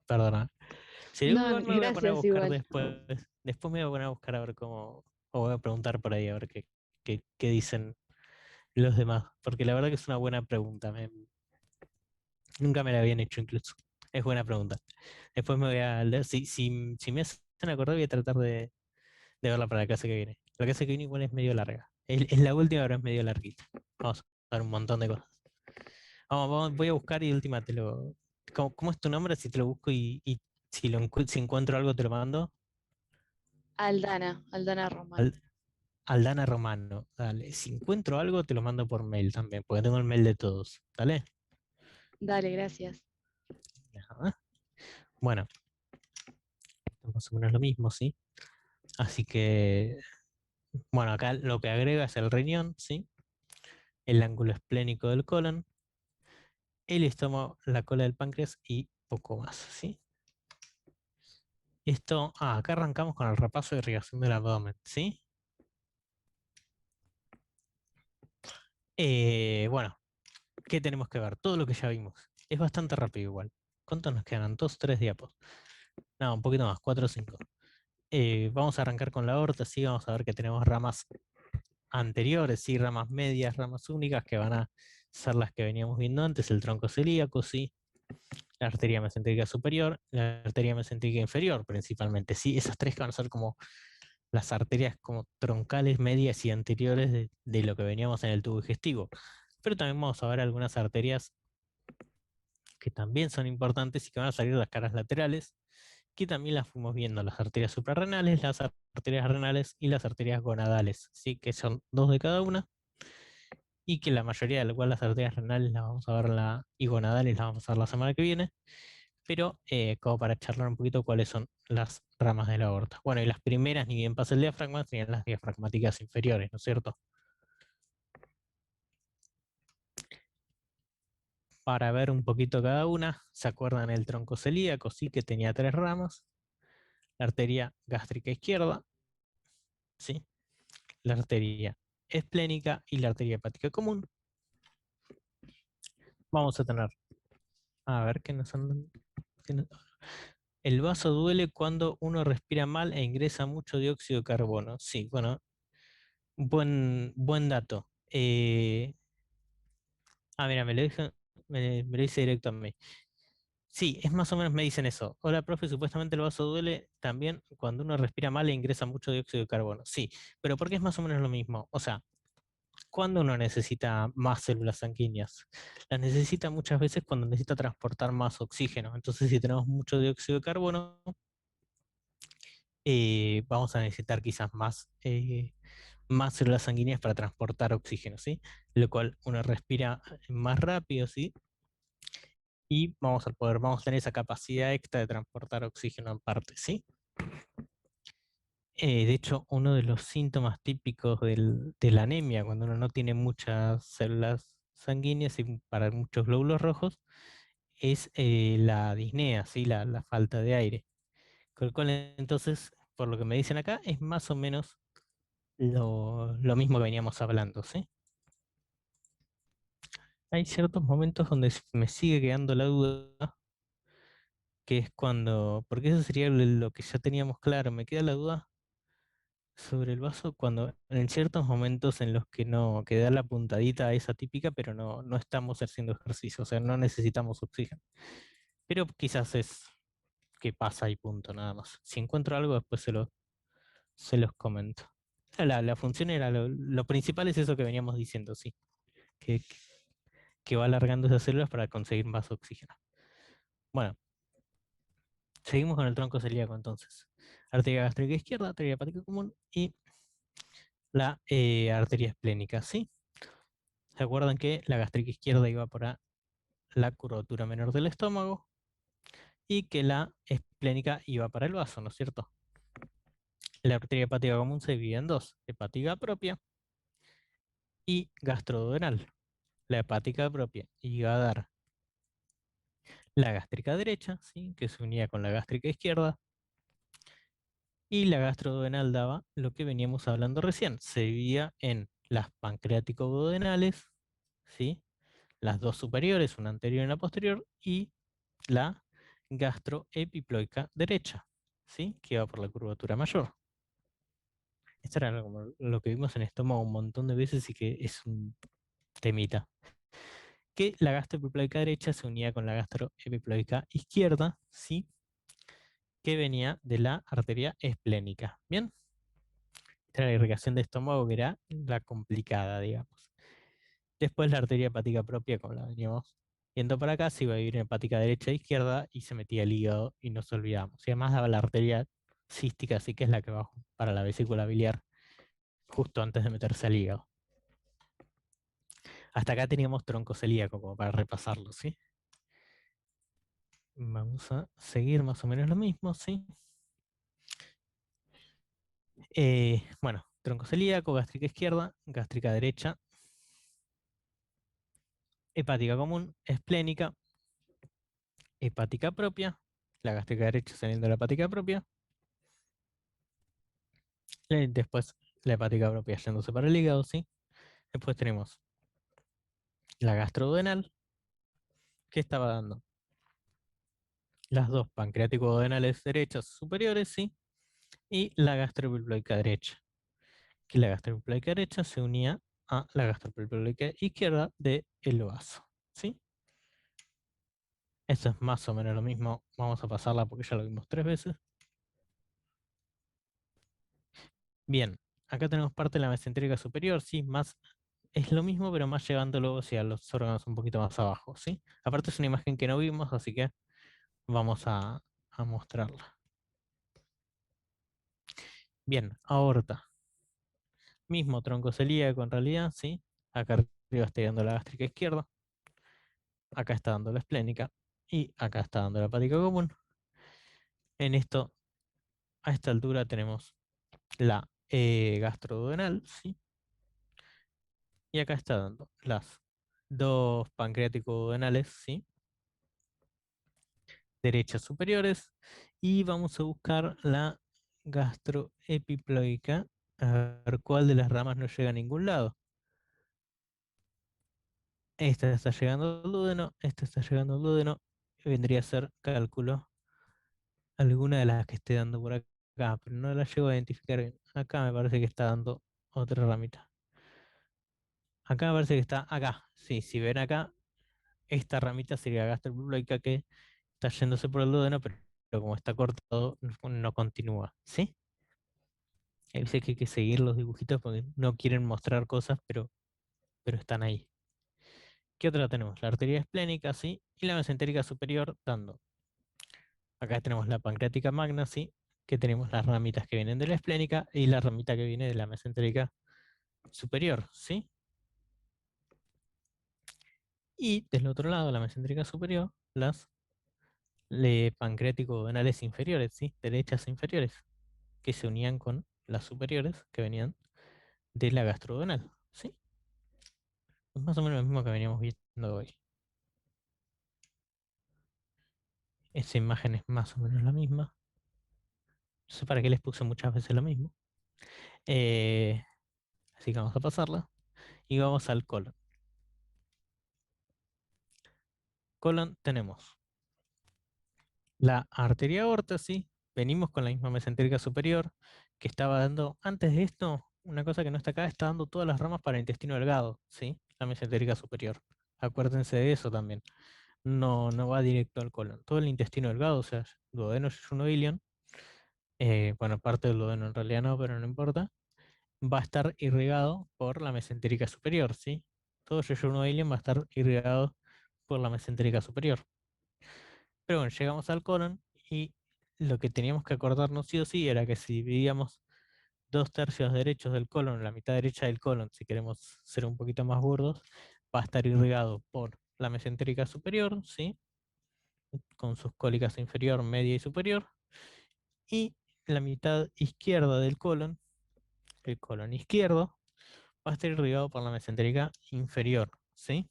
Perdona. Si no, igual me voy a poner a gracias buscar igual. después. Después me voy a poner a buscar a ver cómo. O voy a preguntar por ahí a ver qué dicen los demás. Porque la verdad que es una buena pregunta. Nunca me la habían hecho incluso. Es buena pregunta. Después me voy a leer. Si me hacen acordar, voy a tratar de verla para la clase que viene. La clase que viene igual es medio larga. Es la última, pero es medio larguita. Vamos a ver un montón de cosas. Voy a buscar y de última te lo. ¿Cómo es tu nombre? Si te lo busco y si encuentro algo te lo mando. Aldana Romano. Al- Aldana Romano. Dale. Si encuentro algo te lo mando por mail también, porque tengo el mail de todos. ¿Dale? Dale, gracias. Nada. Bueno, esto es más o menos lo mismo, ¿sí? Así que, bueno, acá lo que agrega es el riñón, ¿sí? El ángulo esplénico del colon, el estómago, la cola del páncreas y poco más, ¿sí? Esto, acá arrancamos con el repaso de irrigación del abdomen, ¿sí? Bueno, ¿qué tenemos que ver? Todo lo que ya vimos. Es bastante rápido igual. ¿Cuántos nos quedan? ¿2, 3 diapos? No, un poquito más, 4 o 5. Vamos a arrancar con la aorta, sí, vamos a ver que tenemos ramas anteriores, sí, ramas medias, ramas únicas, que van a ser las que veníamos viendo antes, el tronco celíaco, sí, la arteria mesentérica superior, la arteria mesentérica inferior, principalmente, sí, esas tres que van a ser como las arterias como troncales, medias y anteriores de lo que veníamos en el tubo digestivo. Pero también vamos a ver algunas arterias que también son importantes y que van a salir de las caras laterales, que también las fuimos viendo, las arterias suprarrenales, las arterias renales y las arterias gonadales, ¿sí? Que son dos de cada una, y que la mayoría de las arterias renales las vamos a ver y gonadales las vamos a ver la semana que viene, pero como para charlar un poquito cuáles son las ramas de la aorta. Bueno, y las primeras, ni bien pasa el diafragma, serían las diafragmáticas inferiores, ¿no es cierto? Para ver un poquito cada una, ¿se acuerdan el tronco celíaco? Sí, que tenía tres ramas, la arteria gástrica izquierda, ¿sí? La arteria esplénica y la arteria hepática común. Vamos a tener, a ver qué nos andan. El vaso duele cuando uno respira mal e ingresa mucho dióxido de carbono. Sí, bueno, buen dato. Mira, me lo dice directo a mí. Sí, es más o menos me dicen eso. Hola, profe, supuestamente el vaso duele también cuando uno respira mal e ingresa mucho dióxido de carbono. Sí, pero ¿por qué es más o menos lo mismo? O sea, ¿cuándo uno necesita más células sanguíneas? Las necesita muchas veces cuando necesita transportar más oxígeno. Entonces, si tenemos mucho dióxido de carbono, vamos a necesitar quizás más células sanguíneas para transportar oxígeno, ¿sí? Lo cual uno respira más rápido, ¿sí? Y vamos a tener esa capacidad extra de transportar oxígeno en parte, ¿sí? De hecho, uno de los síntomas típicos de la anemia, cuando uno no tiene muchas células sanguíneas y para muchos glóbulos rojos, es la disnea, ¿sí? La falta de aire. Con lo cual, entonces, por lo que me dicen acá, es más o menos lo mismo que veníamos hablando, ¿sí? Hay ciertos momentos donde me sigue quedando la duda, que es cuando, porque eso sería lo que ya teníamos claro, me queda la duda sobre el vaso cuando en ciertos momentos en los que no, que da la puntadita a esa típica, pero no estamos haciendo ejercicio, o sea, no necesitamos oxígeno. Pero quizás es que pasa y punto, nada más. Si encuentro algo, después se los comento. La función era, lo principal es eso que veníamos diciendo, sí, que va alargando esas células para conseguir más oxígeno. Bueno, seguimos con el tronco celíaco entonces. Arteria gástrica izquierda, arteria hepática común y la arteria esplénica, ¿sí? ¿Se acuerdan que la gástrica izquierda iba por la curvatura menor del estómago y que la esplénica iba para el vaso, ¿no es cierto? La arteria hepática común se divide en dos, hepática propia y gastroduodenal. La hepática propia iba a dar la gástrica derecha, ¿sí? Que se unía con la gástrica izquierda, y la gastroduodenal daba lo que veníamos hablando recién, se dividía en las pancreático-duodenales, ¿sí? Las dos superiores, una anterior y una posterior, y la gastroepiploica derecha, ¿sí? Que va por la curvatura mayor. Esto era como lo que vimos en estómago un montón de veces y que es un temita. que la gastroepiploica derecha se unía con la gastroepiploica izquierda, ¿sí? Que venía de la arteria esplénica. ¿Bien? Esta era la irrigación de estómago, que era la complicada, digamos. Después la arteria hepática propia, como la veníamos viendo para acá, se iba a dividir en hepática derecha e izquierda y se metía el hígado y nos olvidamos. Y además daba la arteria cística, así que es la que va para la vesícula biliar, justo antes de meterse al hígado. Hasta acá teníamos tronco celíaco, como para repasarlo, ¿sí? Vamos a seguir más o menos lo mismo, ¿sí? Bueno, tronco celíaco, gástrica izquierda, gástrica derecha, hepática común, esplénica, hepática propia, la gástrica derecha saliendo de la hepática propia, después la hepática propia yéndose para el hígado, ¿sí? Después tenemos la gastroduodenal, que estaba dando las dos pancreático-duodenales derechas superiores, ¿sí? Y la gastroepiploica derecha, que la gastroepiploica derecha se unía a la gastroepiploica izquierda del vaso, ¿sí? Esto es más o menos lo mismo. Vamos a pasarla porque ya lo vimos 3 veces. Bien, acá tenemos parte de la mesentérica superior, sí, más es lo mismo, pero más llevándolo hacia los órganos un poquito más abajo, ¿sí? Aparte es una imagen que no vimos, así que vamos a mostrarla. Bien, aorta. Mismo tronco celíaco en realidad, ¿sí? Acá arriba está dando la gástrica izquierda. Acá está dando la esplénica. Y acá está dando la hepática común. En esto, a esta altura tenemos la gastroduodenal, ¿sí? Y acá está dando las dos pancreático-duodenales, ¿sí? Derechas superiores. Y vamos a buscar la gastroepiploica. A ver cuál de las ramas no llega a ningún lado. Esta está llegando al duodeno, esta está llegando al duodeno. Vendría a ser cálculo alguna de las que esté dando por acá, pero no la llego a identificar bien. Acá me parece que está dando otra ramita. Acá me parece que está acá. Sí, si ven acá, esta ramita sería gastroepiploica que está yéndose por el duodeno, pero como está cortado, no continúa. ¿Sí? Hay veces que hay que seguir los dibujitos porque no quieren mostrar cosas, pero están ahí. ¿Qué otra tenemos? La arteria esplénica, ¿sí? Y la mesentérica superior dando. Acá tenemos la pancreática magna, ¿sí? Que tenemos las ramitas que vienen de la esplénica y la ramita que viene de la mesentérica superior, ¿sí? Y del otro lado, la mesentérica superior, las pancreático-duodenales inferiores, ¿sí? Derechas inferiores, que se unían con las superiores que venían de la gastroduodenal, ¿sí? Es más o menos lo mismo que veníamos viendo hoy. Esta imagen es más o menos la misma. No sé para qué les puse muchas veces lo mismo. Así que vamos a pasarla. Y vamos al colon. Colon tenemos la arteria aorta, ¿sí? Venimos con la misma mesentérica superior que estaba dando, antes de esto, una cosa que no está acá, está dando todas las ramas para el intestino delgado, ¿sí? La mesentérica superior. Acuérdense de eso también. No, no va directo al colon. Todo el intestino delgado, o sea, duodeno, yeyuno, ilion, bueno, parte del duodeno en realidad no, pero no importa, va a estar irrigado por la mesentérica superior, ¿sí? Todo yeyuno, ilion va a estar irrigado por la mesentérica superior. Pero bueno, llegamos al colon y lo que teníamos que acordarnos sí o sí era que si dividíamos 2/3 derechos del colon, la mitad derecha del colon, si queremos ser un poquito más burdos, va a estar irrigado por la mesentérica superior, ¿sí? Con sus cólicas inferior, media y superior. Y la mitad izquierda del colon, el colon izquierdo, va a estar irrigado por la mesentérica inferior, ¿sí?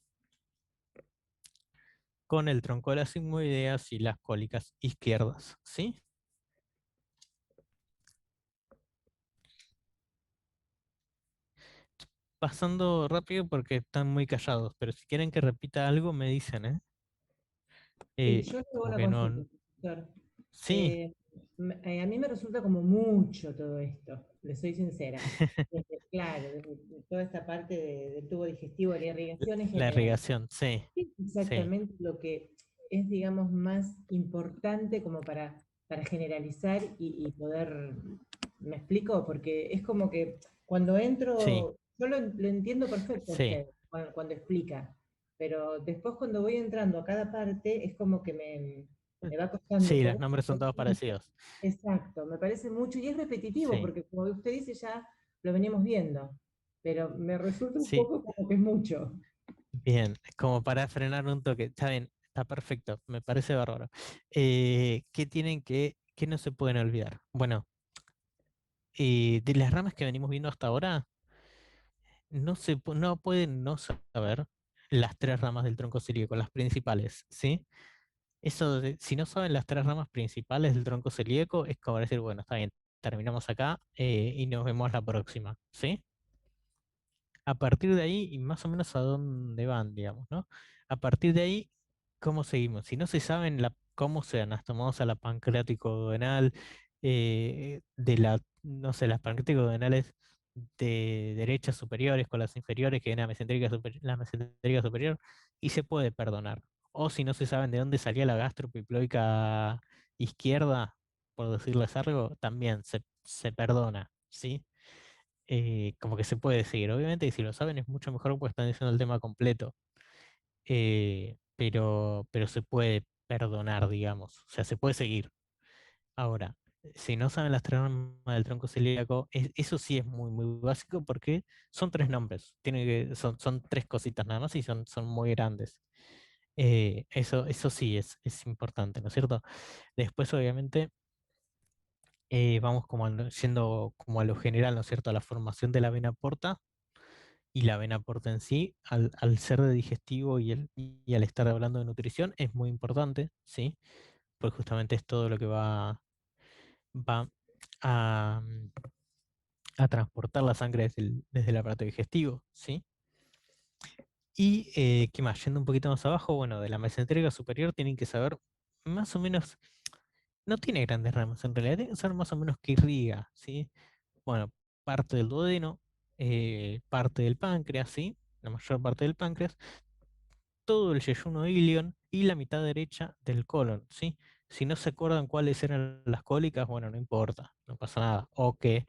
Con el tronco de las sigmoideas y las cólicas izquierdas, ¿sí? Pasando rápido porque están muy callados, pero si quieren que repita algo me dicen, ¿eh? Sí, yo tengo Como una que no. consulta, profesor. Sí. A mí me resulta como mucho todo esto, le soy sincera. Claro, desde toda esta parte del tubo digestivo, la irrigación en La general. irrigación, sí. ¿Qué exactamente lo que es, digamos, más importante como para generalizar y poder, ¿me explico? Porque es como que cuando Sí, entro, yo lo entiendo perfecto a sí, usted cuando explica, pero después cuando voy entrando a cada parte es como que me va costando un sí, los poco. nombres son todos parecidos. Exacto, me parece mucho y es repetitivo Sí, porque como usted dice ya lo venimos viendo, pero me resulta un sí, poco como que es mucho. bien, como para frenar un toque. Está bien, está perfecto, me parece bárbaro. ¿Qué tienen que no se pueden olvidar? Bueno, de las ramas que venimos viendo hasta ahora, no pueden no saber las tres ramas del tronco celíaco, las principales, ¿sí? Si no saben las tres ramas principales del tronco celíaco, es como decir, bueno, está bien, terminamos acá y nos vemos la próxima, ¿sí? A partir de ahí, y más o menos a dónde van, digamos, ¿no? A partir de ahí, ¿cómo seguimos? Si no se saben cómo se anastomosa la pancreático duodenal, no sé, las pancreático duodenales de derechas superiores con las inferiores, que viene la mesentérica superior, y se puede perdonar. O si no se saben de dónde salía la gastropiploica izquierda, por decirles algo, también se perdona, ¿sí? Como que se puede seguir. Obviamente, y si lo saben es mucho mejor porque están diciendo el tema completo. Pero se puede perdonar, digamos. O sea, se puede seguir. Ahora, si no saben las tres ramas del tronco celíaco, eso sí es muy, muy básico porque son tres nombres. Son tres cositas nada más y son muy grandes. Eso sí es importante, ¿no es cierto? Después, obviamente, vamos como yendo como a lo general, ¿no es cierto? A la formación de la vena porta y la vena porta en sí, al ser de digestivo y al estar hablando de nutrición, es muy importante, ¿sí? Pues justamente es todo lo que va a, a transportar la sangre desde el aparato digestivo, ¿sí? Y, ¿qué más? Yendo un poquito más abajo, bueno, de la mesentérica superior tienen que saber más o menos, no tiene grandes ramas en realidad, tiene que saber más o menos qué irriga, ¿sí? Bueno, parte del duodeno, parte del páncreas, ¿sí? La mayor parte del páncreas, todo el yeyuno ilion y la mitad derecha del colon, ¿sí? Si no se acuerdan cuáles eran las cólicas, bueno, no importa, no pasa nada. O que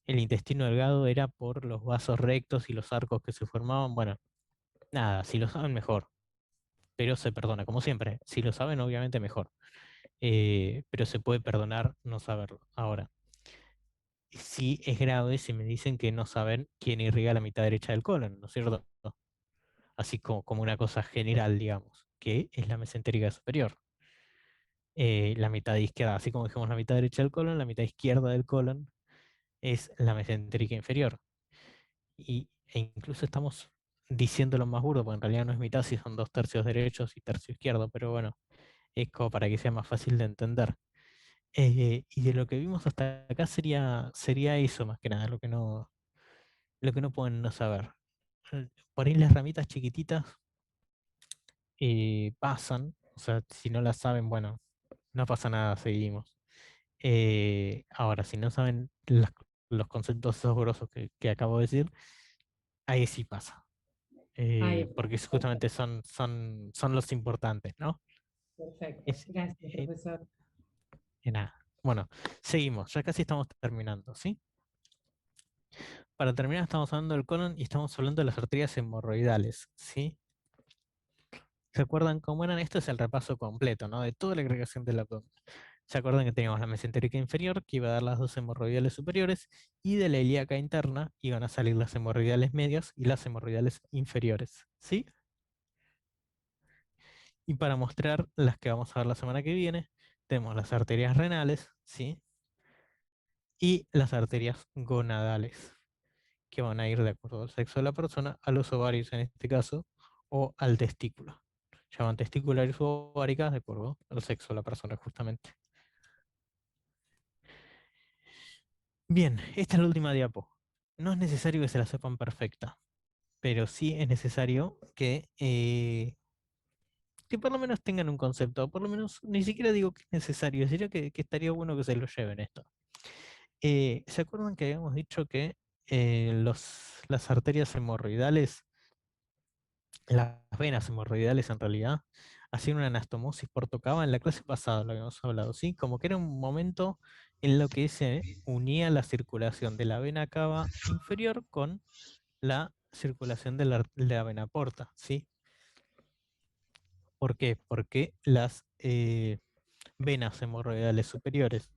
el intestino delgado era por los vasos rectos y los arcos que se formaban, bueno, nada, si lo saben mejor, pero se perdona, como siempre, si lo saben obviamente mejor. Pero se puede perdonar no saberlo. Ahora, sí es grave si me dicen que no saben quién irriga la mitad derecha del colon, ¿no es cierto? Así como una cosa general, digamos, que es la mesentérica superior. La mitad izquierda, así como dijimos la mitad derecha del colon, la mitad izquierda del colon es la mesentérica inferior. E incluso estamos diciéndolo más burdo, porque en realidad no es mitad, si son dos tercios derechos y tercio izquierdo, pero bueno, es como para que sea más fácil de entender. Y de lo que vimos hasta acá sería eso más que nada, lo que no pueden no saber. Por ahí las ramitas chiquititas pasan, o sea, si no las saben, bueno, no pasa nada, seguimos. Ahora, si no saben los conceptos esos grosos que acabo de decir, ahí sí pasa. Ahí está, Porque justamente perfecto, son los importantes, ¿no? perfecto. Es, Gracias, eh, profesor. nada. Bueno, seguimos, ya casi estamos terminando, ¿sí? Para terminar, estamos hablando del colon y estamos hablando de las arterias hemorroidales, ¿sí? ¿Se acuerdan cómo eran? Esto es el repaso completo, ¿no? De toda la agregación del abdomen. ¿Se acuerdan que teníamos la mesentérica inferior, que iba a dar las dos hemorroidales superiores, y de la ilíaca interna iban a salir las hemorroidales medias y las hemorroidales inferiores, ¿sí? Y para mostrar las que vamos a ver la semana que viene, tenemos las arterias renales, ¿sí? Y las arterias gonadales, que van a ir de acuerdo al sexo de la persona, a los ovarios en este caso, o al testículo. Llaman testiculares o ováricas de acuerdo al sexo de la persona justamente. Bien, esta es la última diapo. No es necesario que se la sepan perfecta, pero sí es necesario que por lo menos tengan un concepto, por lo menos ni siquiera digo que es necesario, sería que estaría bueno que se lo lleven esto. ¿Se acuerdan que habíamos dicho que las arterias hemorroidales las venas hemorroidales en realidad hacían una anastomosis por cava. En la clase pasada lo habíamos hablado, ¿sí? Como que era un momento en lo que se unía la circulación de la vena cava inferior con la circulación de la vena porta, ¿sí? ¿Por qué? Porque las venas hemorroidales superiores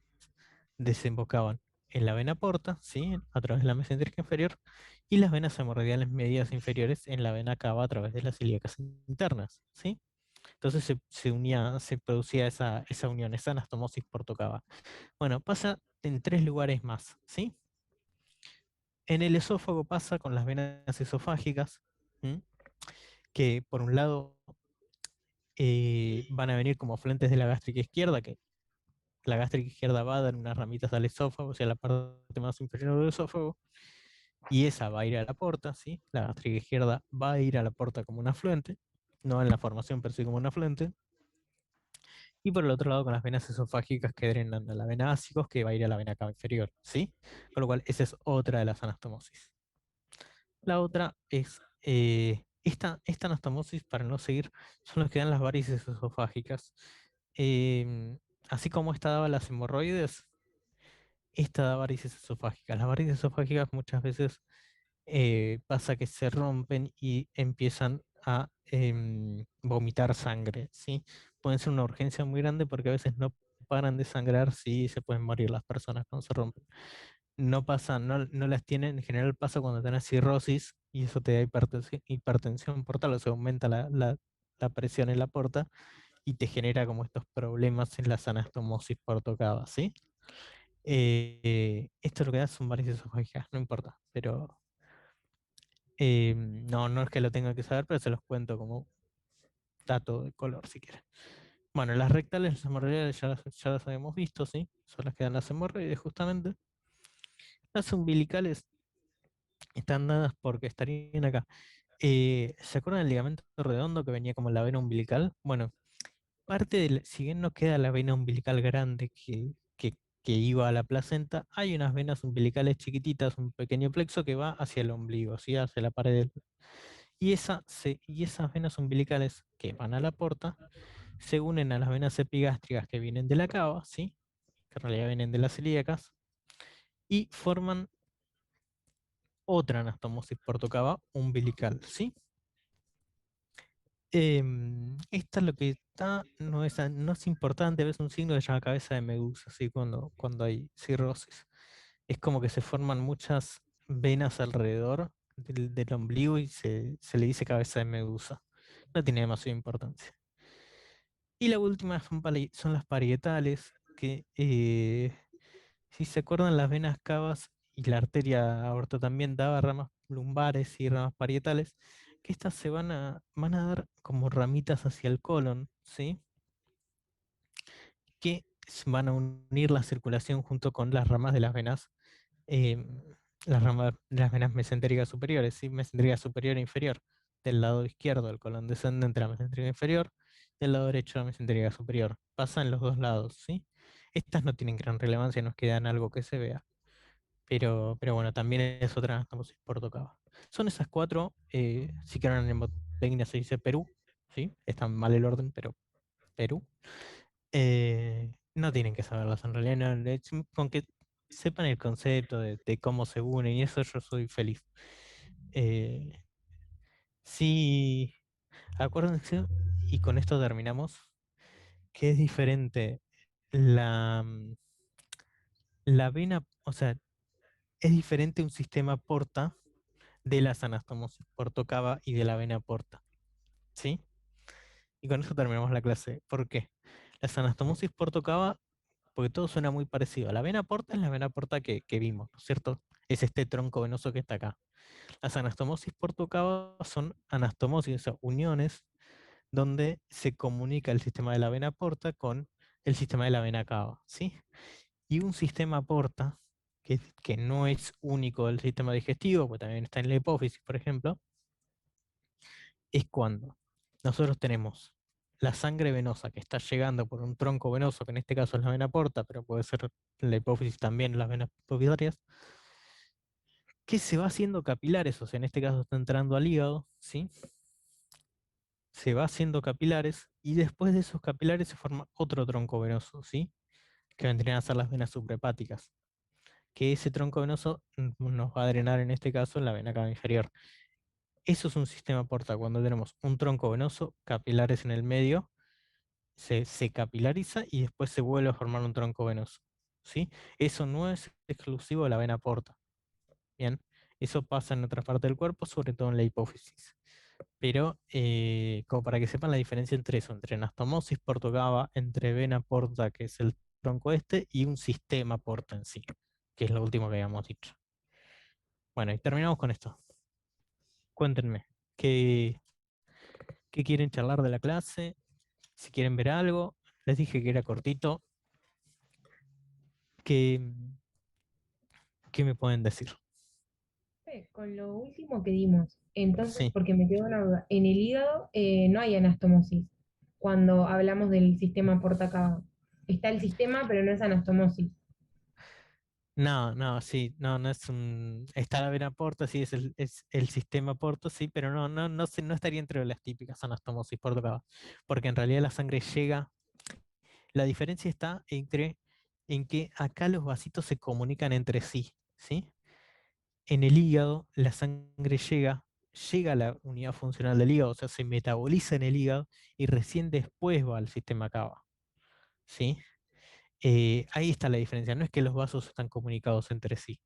desembocaban en la vena porta, ¿sí? A través de la mesentérica inferior, y las venas hemorroidales medias inferiores en la vena cava a través de las ilíacas internas, ¿sí? Entonces se unía, se producía esa unión, esa anastomosis portocava. Bueno, pasa en 3 lugares más, ¿sí? En el esófago pasa con las venas esofágicas, ¿m? Que por un lado van a venir como afluentes de la gástrica izquierda, que la gástrica izquierda va a dar unas ramitas al esófago, o sea, la parte más inferior del esófago, y esa va a ir a la porta, ¿sí? La gástrica izquierda va a ir a la porta como un afluente, no en la formación, pero sí como un afluente. Y por el otro lado, con las venas esofágicas que drenan a la vena ácicos, que va a ir a la vena cava inferior, ¿sí? Con lo cual, esa es otra de las anastomosis. La otra es, esta anastomosis, para no seguir, son los que dan las varices esofágicas. Em, Así como esta daba las hemorroides, esta da varices esofágicas. Las varices esofágicas muchas veces pasa que se rompen y empiezan a vomitar sangre, ¿sí? Pueden ser una urgencia muy grande porque a veces no paran de sangrar, sí, se pueden morir las personas cuando se rompen. No pasa, no las tienen, en general pasa cuando tenés cirrosis y eso te da hipertensión portal, o sea, aumenta la presión en la porta y te genera como estos problemas en las anastomosis portocava, ¿sí? Esto lo que da son varices esofágicas, no importa, pero no es que lo tenga que saber, pero se los cuento como dato de color si quieren. Bueno, las rectales, las hemorroides ya las habíamos visto, ¿sí? Son las que dan las hemorroides justamente. Las umbilicales están dadas porque estarían acá. ¿Se acuerdan del ligamento redondo que venía como en la vena umbilical? Bueno, parte del, si bien no queda la vena umbilical grande que iba a la placenta, hay unas venas umbilicales chiquititas, un pequeño plexo que va hacia el ombligo, ¿sí? Hacia la pared del. Y esas venas umbilicales que van a la porta se unen a las venas epigástricas que vienen de la cava, ¿sí? Que en realidad vienen de las celíacas, y forman otra anastomosis portocava umbilical, ¿sí? Esta es lo que está, no es importante, ves un signo que se llama cabeza de medusa, ¿sí? Cuando hay cirrosis. Es como que se forman muchas venas alrededor del ombligo y se le dice cabeza de medusa. No tiene demasiada importancia. Y la última son las parietales, que si se acuerdan, las venas cavas y la arteria aorta también daba ramas lumbares y ramas parietales, que estas van a dar como ramitas hacia el colon, ¿sí? Que van a unir la circulación junto con las ramas de las venas, em, las ramas de las venas mesentéricas superiores, ¿sí? Mesentérica superior e inferior, del lado izquierdo del colon descendente a la mesentérica inferior, del lado derecho a la mesentérica superior. Pasa en los dos lados, ¿sí? Estas no tienen gran relevancia, nos quedan algo que se vea. Pero bueno, también es otra anastomosis portocava. Son esas cuatro, si quieren en mnemotecnia se dice Perú, ¿sí? Está mal el orden, pero Perú. No tienen que saberlas en realidad, con que sepan el concepto de cómo se unen y eso yo soy feliz. Eh, sí, acuérdense, y con esto terminamos, que es diferente la vena, o sea, es diferente un sistema porta de las anastomosis portocava y de la vena porta, ¿sí? Y con eso terminamos la clase. ¿Por qué? Las anastomosis portocava, porque todo suena muy parecido. La vena porta es la vena porta que vimos, ¿no es cierto? Es este tronco venoso que está acá. Las anastomosis portocava son anastomosis, o sea, uniones donde se comunica el sistema de la vena porta con el sistema de la vena cava, ¿sí? Y un sistema porta, que no es único del sistema digestivo, porque también está en la hipófisis, por ejemplo, es cuando nosotros tenemos la sangre venosa que está llegando por un tronco venoso, que en este caso es la vena porta, pero puede ser la hipófisis también, las venas hipofisarias, que se va haciendo capilares, o sea, en este caso está entrando al hígado, ¿sí? se va haciendo capilares y después de esos capilares se forma otro tronco venoso, ¿sí? Que vendrían a ser las venas suprahepáticas. Que ese tronco venoso nos va a drenar en este caso en la vena cava inferior. Eso es un sistema porta. Cuando tenemos un tronco venoso, capilares en el medio, se capilariza y después se vuelve a formar un tronco venoso, ¿sí? Eso no es exclusivo de la vena porta. Bien, eso pasa en otras partes del cuerpo, sobre todo en la hipófisis. Pero como para que sepan la diferencia entre eso, entre anastomosis portocava, entre vena porta, que es el tronco este, y un sistema porta en sí, que es lo último que habíamos dicho. Bueno, y terminamos con esto. Cuéntenme, ¿qué quieren charlar de la clase? Si quieren ver algo, les dije que era cortito. ¿Qué, qué me pueden decir? Con lo último que dimos, entonces, Sí. porque me quedó una duda, en el hígado no hay anastomosis cuando hablamos del sistema porta-cava. Está el sistema, pero no es anastomosis. No, no, sí, no es un. Está la vena porta, sí, es el sistema porta, sí, pero no estaría entre las típicas anastomosis portocava, porque en realidad la sangre llega. La diferencia está en que acá los vasitos se comunican entre sí, ¿sí? En el hígado, la sangre llega a la unidad funcional del hígado, o sea, se metaboliza en el hígado y recién después va al sistema cava, ¿sí? Ahí está la diferencia, no es que los vasos están comunicados entre sí,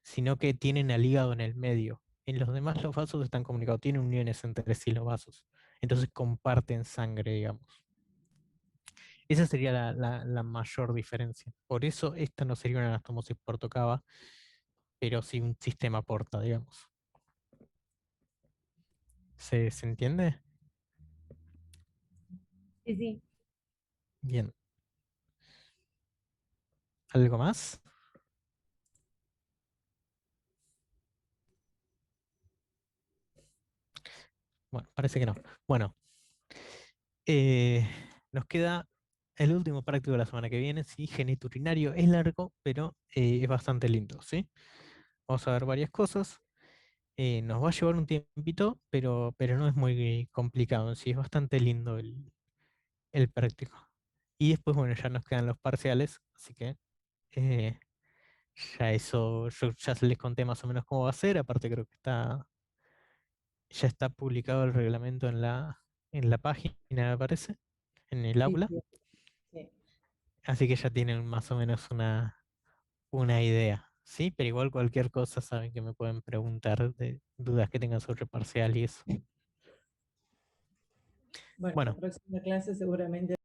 sino que tienen al hígado en el medio. En los demás los vasos están comunicados, tienen uniones entre sí los vasos, entonces comparten sangre, digamos. Esa sería la mayor diferencia. Por eso esta no sería una anastomosis portocava, pero sí un sistema porta, digamos. ¿Se entiende? Sí, sí. Bien. ¿Algo más? Bueno, parece que no. Bueno, nos queda el último práctico de la semana que viene, sí, genitourinario. Es largo, pero es bastante lindo, ¿sí? Vamos a ver varias cosas. Nos va a llevar un tiempito, pero no es muy complicado en sí, es bastante lindo el práctico. Y después, bueno, ya nos quedan los parciales, así que eh, ya eso, yo ya les conté más o menos cómo va a ser, aparte creo que ya está publicado el reglamento en la página, me parece, en el Sí, aula, sí, sí. así que ya tienen más o menos una idea, ¿sí? Pero igual cualquier cosa saben que me pueden preguntar de dudas que tengan sobre parcial y eso. Bueno, la Bueno. próxima clase seguramente